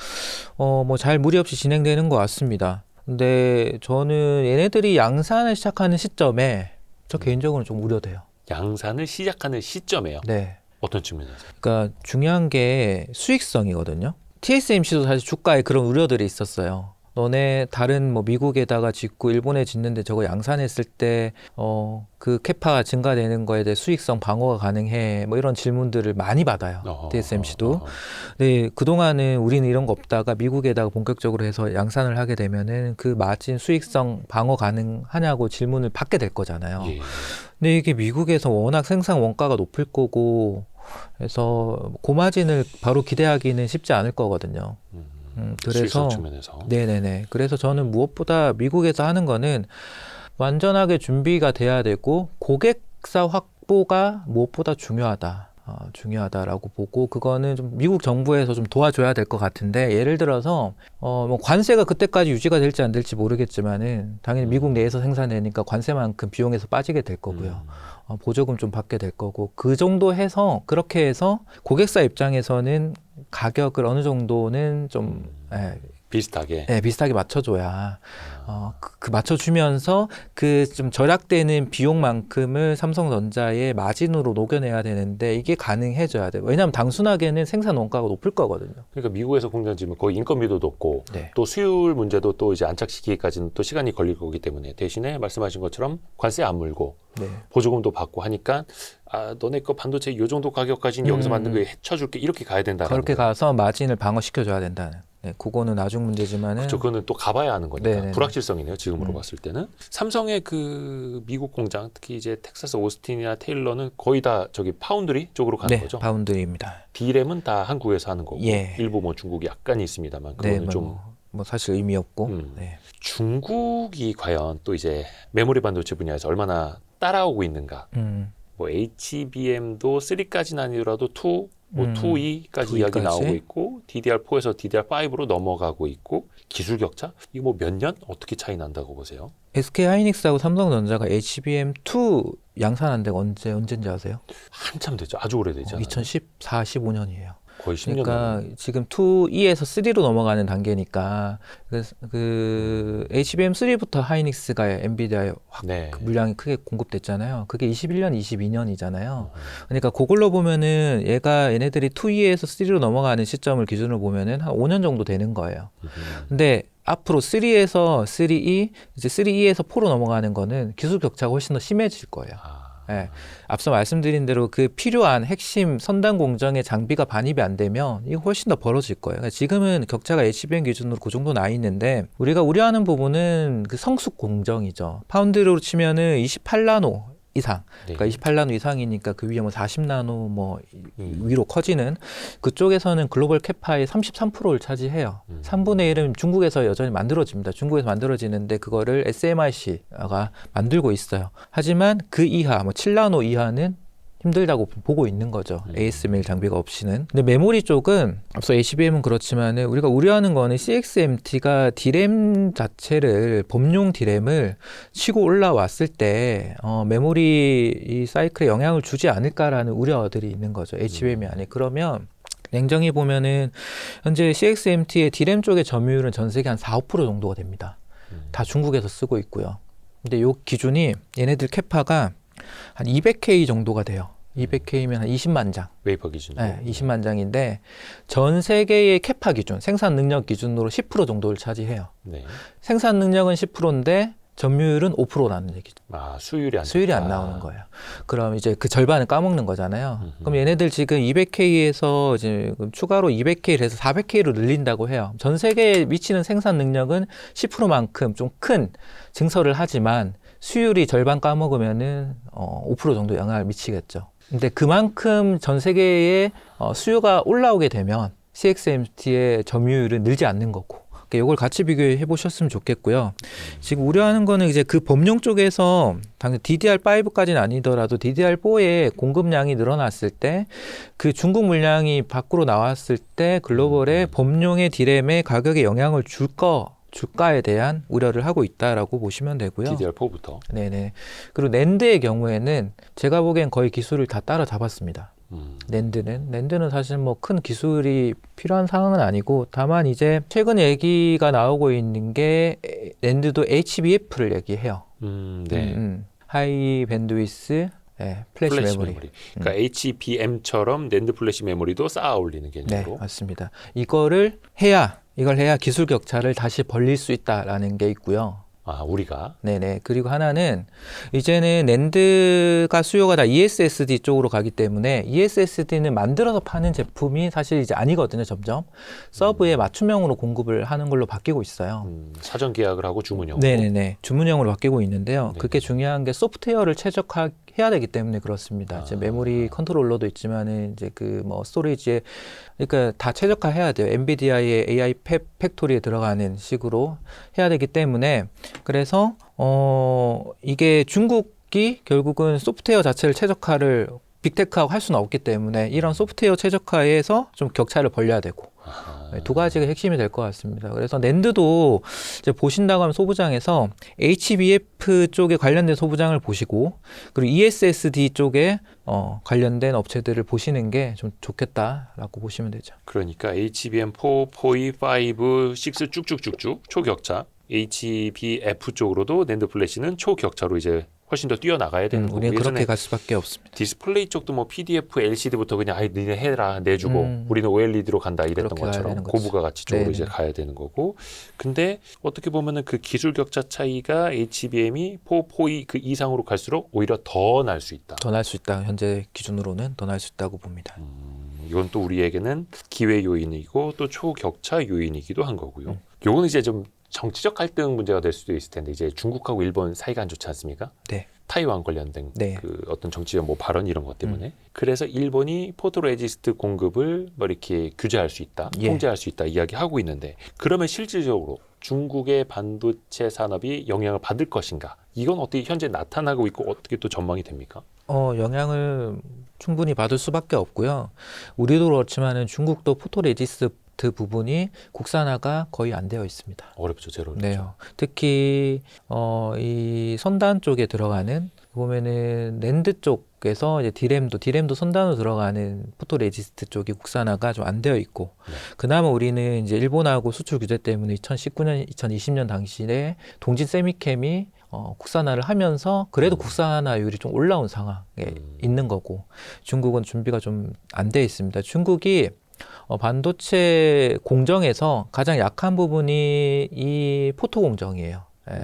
뭐 잘 무리 없이 진행되는 것 같습니다. 근데 저는 얘네들이 양산을 시작하는 시점에 저 개인적으로 좀 우려돼요. 양산을 시작하는 시점에요. 네. 어떤 측면에서? 그러니까 중요한 게 수익성이거든요. TSMC도 사실 주가에 그런 우려들이 있었어요. 너네 다른 뭐 미국에다가 짓고 일본에 짓는데 저거 양산했을 때 그 캐파가 증가되는 거에 대해 수익성 방어가 가능해? 뭐 이런 질문들을 많이 받아요. TSMC도. 네, 그동안은 우리는 이런 거 없다가 미국에다가 본격적으로 해서 양산을 하게 되면은 그 마진 수익성 방어 가능하냐고 질문을 받게 될 거잖아요. 예. 근데 이게 미국에서 워낙 생산 원가가 높을 거고 그래서 고마진을 바로 기대하기는 쉽지 않을 거거든요. 그래서 수익성 측면에서. 네네네. 그래서 저는 무엇보다 미국에서 하는 거는 완전하게 준비가 돼야 되고 고객사 확보가 무엇보다 중요하다라고 보고 그거는 좀 미국 정부에서 좀 도와줘야 될 것 같은데 예를 들어서 뭐 관세가 그때까지 유지가 될지 안 될지 모르겠지만은 당연히 미국 내에서 생산되니까 관세만큼 비용에서 빠지게 될 거고요. 보조금 좀 받게 될 거고 그 정도 해서 그렇게 해서 고객사 입장에서는 가격을 어느 정도는 좀 비슷하게. 네, 비슷하게 맞춰줘야 그 맞춰주면서 그 좀 절약되는 비용만큼을 삼성전자의 마진으로 녹여내야 되는데 이게 가능해져야 돼요. 왜냐하면 단순하게는 생산 원가가 높을 거거든요. 그러니까 미국에서 공장 지면 거의 인건비도 높고 네. 또 수율 문제도 또 이제 안착시키기까지는 또 시간이 걸릴 거기 때문에 대신에 말씀하신 것처럼 관세 안 물고 네. 보조금도 받고 하니까 너네 거 반도체 이 정도 가격까지는 여기서 만든 거 해쳐줄게 이렇게 가야 된다는 그렇게 거예요. 가서 마진을 방어시켜줘야 된다는. 네, 그거는 나중 문제지만은. 그렇죠. 그거는 또 가봐야 하는 거니까 네네네. 불확실성이네요. 지금으로 봤을 때는 삼성의 그 미국 공장 특히 이제 텍사스 오스틴이나 테일러는 거의 다 저기 파운드리 쪽으로 가는 네, 거죠. 파운드리입니다. D램은 다 한국에서 하는 거고 예. 일부 뭐 중국이 약간 있습니다만 그거는 네, 좀 뭐 사실 의미 없고. 네. 중국이 과연 또 이제 메모리 반도체 분야에서 얼마나 따라오고 있는가. 뭐 HBM도 3까지는 아니더라도 2, 뭐 2E까지 2E 이야기 까지? 나오고 있고 DDR4에서 DDR5로 넘어가고 있고 기술 격차? 이거 뭐 몇 년? 어떻게 차이 난다고 보세요? SK 하이닉스하고 삼성전자가 HBM2 양산한 데가 언제인지 아세요? 한참 됐죠. 아주 오래되잖아요. 2014, 15년이에요. 거의 10년 그러니까 넘은. 지금 2E에서 3로 넘어가는 단계니까 그 HBM3부터 하이닉스가 엔비디아에 확 네. 물량이 크게 공급됐잖아요. 그게 21년, 22년이잖아요. 그러니까 그걸로 보면은 얘네들이 2E에서 3로 넘어가는 시점을 기준으로 보면은 한 5년 정도 되는 거예요. 근데 앞으로 3에서 3E, 이제 3E에서 4로 넘어가는 거는 기술 격차가 훨씬 더 심해질 거예요. 네. 앞서 말씀드린 대로 그 필요한 핵심 선단 공정의 장비가 반입이 안 되면 이거 훨씬 더 벌어질 거예요. 그러니까 지금은 격차가 HBM 기준으로 그 정도 나 있는데 우리가 우려하는 부분은 그 성숙 공정이죠. 파운드로 치면은 28나노 이상, 그러니까 28나노 이상이니까 그 위에 뭐 40나노 뭐 위로 커지는 그쪽에서는 글로벌 캐파의 33%를 차지해요. 3분의 1은 중국에서 여전히 만들어집니다. 중국에서 만들어지는데 그거를 SMIC가 만들고 있어요. 하지만 그 이하, 뭐 7나노 이하는 힘들다고 보고 있는 거죠. ASML 장비가 없이는. 근데 메모리 쪽은 앞서 HBM은 그렇지만 우리가 우려하는 거는 CXMT가 D램 자체를 범용 D램을 치고 올라왔을 때 메모리 이 사이클에 영향을 주지 않을까라는 우려들이 있는 거죠. HBM이 아니. 그러면 냉정히 보면은 현재 CXMT의 D램 쪽의 점유율은 전 세계 한 4, 5% 정도가 됩니다. 다 중국에서 쓰고 있고요. 근데 요 기준이 얘네들 캐파가 한 200K 정도가 돼요. 200K면 한 20만 장. 웨이퍼 기준으로. 네, 20만 장인데 전 세계의 캐파 기준, 생산 능력 기준으로 10% 정도를 차지해요. 네. 생산 능력은 10%인데 점유율은 5%라는 얘기죠. 수율이 안 수율이 안 나오는 거예요. 그럼 이제 그 절반을 까먹는 거잖아요. 그럼 얘네들 지금 200K에서 이제 추가로 200K를 해서 400K로 늘린다고 해요. 전 세계에 미치는 생산 능력은 10%만큼 좀 큰 증설을 하지만 수율이 절반 까먹으면은 5% 정도 영향을 미치겠죠. 근데 그만큼 전 세계에 수요가 올라오게 되면 CXMT의 점유율은 늘지 않는 거고. 그러니까 이걸 같이 비교해 보셨으면 좋겠고요. 지금 우려하는 거는 이제 그 범용 쪽에서 당연히 DDR5까지는 아니더라도 DDR4의 공급량이 늘어났을 때 그 중국 물량이 밖으로 나왔을 때 글로벌의 범용의 D램의 가격에 영향을 줄까에 대한 우려를 하고 있다라고 보시면 되고요. DDR4부터. 네네. 그리고 낸드의 경우에는 제가 보기엔 거의 기술을 다 따라잡았습니다. 낸드는 사실 뭐 큰 기술이 필요한 상황은 아니고 다만 이제 최근 얘기가 나오고 있는 게 낸드도 HBF를 얘기해요. 네. 하이 밴드위스 플래시 메모리. 그러니까 HBM처럼 낸드 플래시 메모리도 쌓아 올리는 개념으로. 네, 맞습니다. 이거를 해야 이걸 해야 기술 격차를 다시 벌릴 수 있다라는 게 있고요. 아, 우리가 네네. 그리고 하나는 이제는 낸드가 수요가 다 ESSD 쪽으로 가기 때문에 ESSD는 만들어서 파는 제품이 사실 이제 아니거든요. 점점 서브에 맞춤형으로 공급을 하는 걸로 바뀌고 있어요. 사전 계약을 하고 주문형. 네네네. 주문형으로 바뀌고 있는데요. 네. 그게 중요한 게 소프트웨어를 최적화해야 되기 때문에 그렇습니다. 이제 메모리 컨트롤러도 있지만은 이제 그 뭐 스토리지에 그러니까 다 최적화해야 돼요. 엔비디아의 AI 팩토리에 들어가는 식으로 해야 되기 때문에 그래서 이게 중국이 결국은 소프트웨어 자체를 최적화를 빅테크하고 할 수는 없기 때문에 이런 소프트웨어 최적화에서 좀 격차를 벌려야 되고 두 가지가 핵심이 될 것 같습니다. 그래서 낸드도 이제 보신다고 하면 소부장에서 HBF 쪽에 관련된 소부장을 보시고 그리고 ESSD 쪽에 관련된 업체들을 보시는 게 좀 좋겠다라고 보시면 되죠. 그러니까 HBM4, 4E5, 6 쭉쭉쭉쭉 초격차. HBF 쪽으로도 낸드 플래시는 초격차로 이제 훨씬 더 뛰어나가야 되는 거고 우리는 그렇게 예전에 갈 수밖에 없습니다. 디스플레이 쪽도 뭐 PDF, LCD부터 그냥 아이 니네 해라 내주고 우리는 OLED로 간다 이랬던 그렇게 가야 것처럼 되는 거죠. 고부가 가치 쪽으로 네네. 이제 가야 되는 거고 근데 어떻게 보면은 그 기술 격차 차이가 HBM이 4, 4E 그 이상으로 갈수록 오히려 더 날 수 있다. 더 날 수 있다. 현재 기준으로는 더 날 수 있다고 봅니다. 이건 또 우리에게는 기회 요인이고 또 초격차 요인이기도 한 거고요. 요거는 이제 좀 정치적 갈등 문제가 될 수도 있을 텐데 이제 중국하고 일본 사이가 안 좋지 않습니까? 네. 타이완 관련된 네. 그 어떤 정치적 뭐 발언 이런 것 때문에 그래서 일본이 포토레지스트 공급을 뭐 이렇게 규제할 수 있다, 예. 통제할 수 있다 이야기하고 있는데 그러면 실질적으로 중국의 반도체 산업이 영향을 받을 것인가? 이건 어떻게 현재 나타나고 있고 어떻게 또 전망이 됩니까? 영향을 충분히 받을 수밖에 없고요. 우리도 그렇지만은 중국도 포토레지스트 부분이 국산화가 거의 안 되어 있습니다. 어렵죠, 제로. 네, 특히 이 선단 쪽에 들어가는 보면은 낸드 쪽에서 이제 디램도 선단으로 들어가는 포토레지스트 쪽이 국산화가 좀 안 되어 있고 그나마 우리는 이제 일본하고 수출 규제 때문에 2019년, 2020년 당시에 동진 세미캠이 국산화를 하면서 그래도 국산화율이 좀 올라온 상황에 있는 거고 중국은 준비가 좀 안 돼 있습니다. 중국이 반도체 공정에서 가장 약한 부분이 이 포토 공정이에요.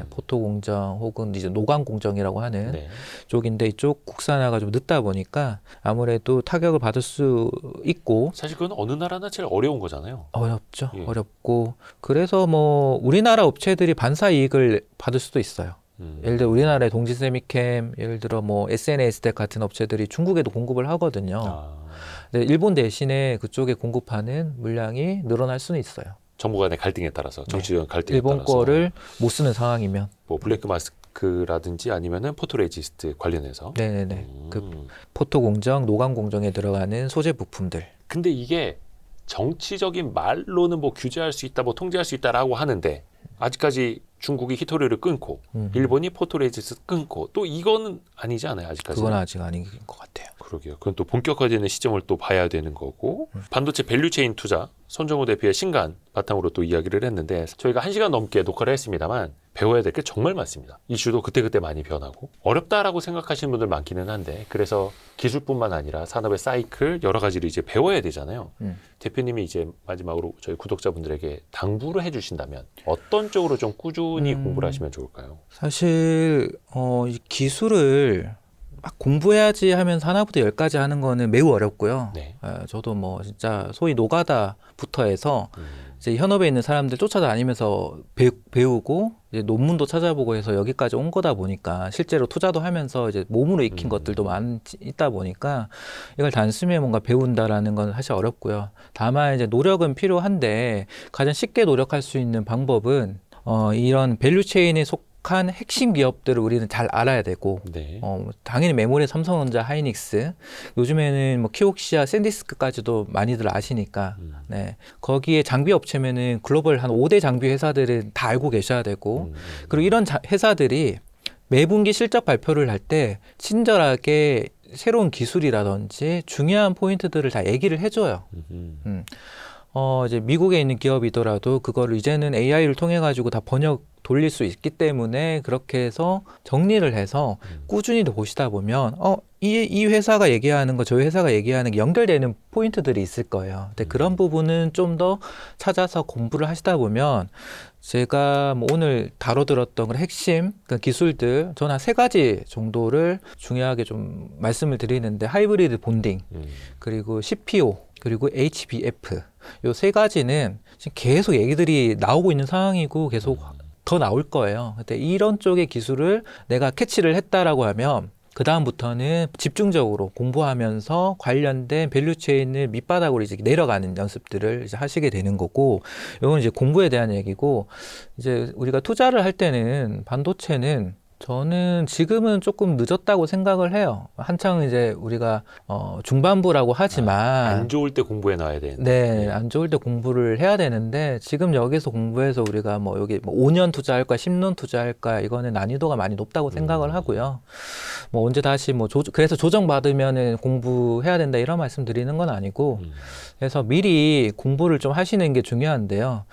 포토 공정 혹은 이제 노광 공정이라고 하는 네. 쪽인데 이쪽 국산화가 좀 늦다 보니까 아무래도 타격을 받을 수 있고 사실 그건 어느 나라나 제일 어려운 거잖아요. 어렵죠. 예. 어렵고 그래서 뭐 우리나라 업체들이 반사 이익을 받을 수도 있어요. 예를 들어 우리나라의 동지세미캠, 예를 들어 뭐 SNS텍 같은 업체들이 중국에도 공급을 하거든요. 근데 일본 대신에 그쪽에 공급하는 물량이 늘어날 수는 있어요. 정부 간의 갈등에 따라서 정치적 갈등에 일본 따라서 거를 못 쓰는 상황이면. 뭐 블랙 마스크라든지 아니면은 포토레지스트 관련해서 네네네. 그 포토 공정, 노광 공정에 들어가는 소재 부품들. 근데 이게 정치적인 말로는 뭐 규제할 수 있다, 뭐 통제할 수 있다라고 하는데 아직까지 중국이 히토리를 끊고 일본이 포토레지스트 끊고 또 이거는 아니지 않아요, 아직까지? 그건 아직 아닌 것 같아요. 그러게요. 그건 또 본격화되는 시점을 또 봐야 되는 거고 반도체 밸류체인 투자 손정우 대표의 신간 바탕으로 또 이야기를 했는데 저희가 1시간 넘게 녹화를 했습니다만 배워야 될 게 정말 많습니다. 이슈도 그때그때 많이 변하고 어렵다라고 생각하시는 분들 많기는 한데 그래서 기술뿐만 아니라 산업의 사이클 여러 가지를 이제 배워야 되잖아요. 대표님이 이제 마지막으로 저희 구독자분들에게 당부를 해주신다면 어떤 쪽으로 좀 꾸준히 공부를 하시면 좋을까요? 사실 이 기술을 막 공부해야지 하면서 하나부터 열까지 하는 거는 매우 어렵고요. 네. 저도 뭐 진짜 소위 노가다부터 해서 이제 현업에 있는 사람들 쫓아다니면서 배우고 이제 논문도 찾아보고 해서 여기까지 온 거다 보니까 실제로 투자도 하면서 이제 몸으로 익힌 것들도 있다 보니까 이걸 단숨에 뭔가 배운다라는 건 사실 어렵고요. 다만 이제 노력은 필요한데 가장 쉽게 노력할 수 있는 방법은 이런 밸류체인에 속한 핵심 기업들을 우리는 잘 알아야 되고 네. 당연히 메모리 삼성전자, 하이닉스 요즘에는 뭐 키옥시아, 샌디스크까지도 많이들 아시니까 네. 거기에 장비 업체면은 글로벌 한 5대 장비 회사들은 다 알고 계셔야 되고 그리고 이런 회사들이 매분기 실적 발표를 할 때 친절하게 새로운 기술이라든지 중요한 포인트들을 다 얘기를 해줘요. 이제 미국에 있는 기업이더라도 그거를 이제는 AI를 통해 가지고 다 번역 돌릴 수 있기 때문에 그렇게 해서 정리를 해서 꾸준히 보시다 보면 이 회사가 얘기하는 거, 저 회사가 얘기하는 게 연결되는 포인트들이 있을 거예요. 근데 그런 부분은 좀 더 찾아서 공부를 하시다 보면 제가 뭐 오늘 다뤄들었던 그런 핵심 그 기술들 저는 한 3가지 정도를 중요하게 좀 말씀을 드리는데 하이브리드 본딩 그리고 CPO 그리고 HBF 요 3가지는 지금 계속 얘기들이 나오고 있는 상황이고 계속 더 나올 거예요. 근데 이런 쪽의 기술을 내가 캐치를 했다라고 하면 그 다음부터는 집중적으로 공부하면서 관련된 밸류체인을 밑바닥으로 이제 내려가는 연습들을 이제 하시게 되는 거고, 이건 이제 공부에 대한 얘기고, 이제 우리가 투자를 할 때는 반도체는 저는 지금은 조금 늦었다고 생각을 해요. 한창 이제 우리가 중반부라고 하지만 안 좋을 때 공부해 놔야 되는데. 네, 안 좋을 때 공부를 해야 되는데 지금 여기서 공부해서 우리가 뭐 여기 뭐 5년 투자할까 10년 투자할까 이거는 난이도가 많이 높다고 생각을 하고요. 뭐 언제 다시 뭐 그래서 조정받으면은 공부해야 된다 이런 말씀 드리는 건 아니고 그래서 미리 공부를 좀 하시는 게 중요한데요.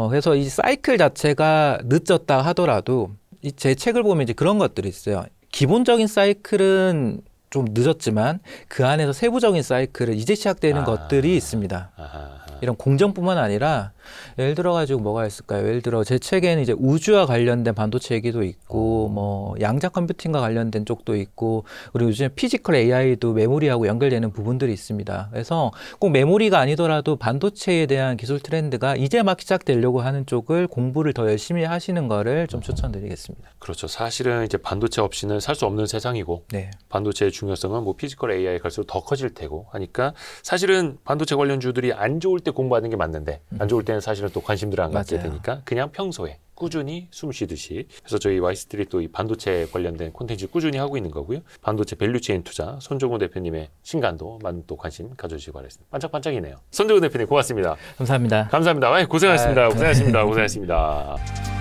그래서 이 사이클 자체가 늦었다 하더라도 제 책을 보면 이제 그런 것들이 있어요. 기본적인 사이클은 좀 늦었지만 그 안에서 세부적인 사이클은 이제 시작되는 것들이 있습니다. 이런 공정뿐만 아니라 예를 들어 가지고 뭐가 있을까요? 예를 들어 제 책에는 이제 우주와 관련된 반도체 얘기도 있고 뭐 양자 컴퓨팅과 관련된 쪽도 있고 그리고 요즘 피지컬 AI도 메모리하고 연결되는 부분들이 있습니다. 그래서 꼭 메모리가 아니더라도 반도체에 대한 기술 트렌드가 이제 막 시작되려고 하는 쪽을 공부를 더 열심히 하시는 거를 좀 추천드리겠습니다. 그렇죠. 사실은 이제 반도체 없이는 살 수 없는 세상이고 네. 반도체의 중요성은 뭐 피지컬 AI 갈수록 더 커질 테고 하니까 사실은 반도체 관련주들이 안 좋을 때 공부하는 게 맞는데 안 좋을 때는 사실은 또 관심들을 안 갖게 맞아요. 되니까 그냥 평소에 꾸준히 숨 쉬듯이 그래서 저희 와이스트리 또 이 반도체 관련된 콘텐츠 꾸준히 하고 있는 거고요. 반도체 밸류체인 투자 손정우 대표님의 신간도 많은 또 관심 가져주시기 바라겠습니다. 반짝반짝이네요. 손정우 대표님 고맙습니다. 감사합니다. 감사합니다. 고생하셨습니다. 고생하셨습니다. 고생하셨습니다.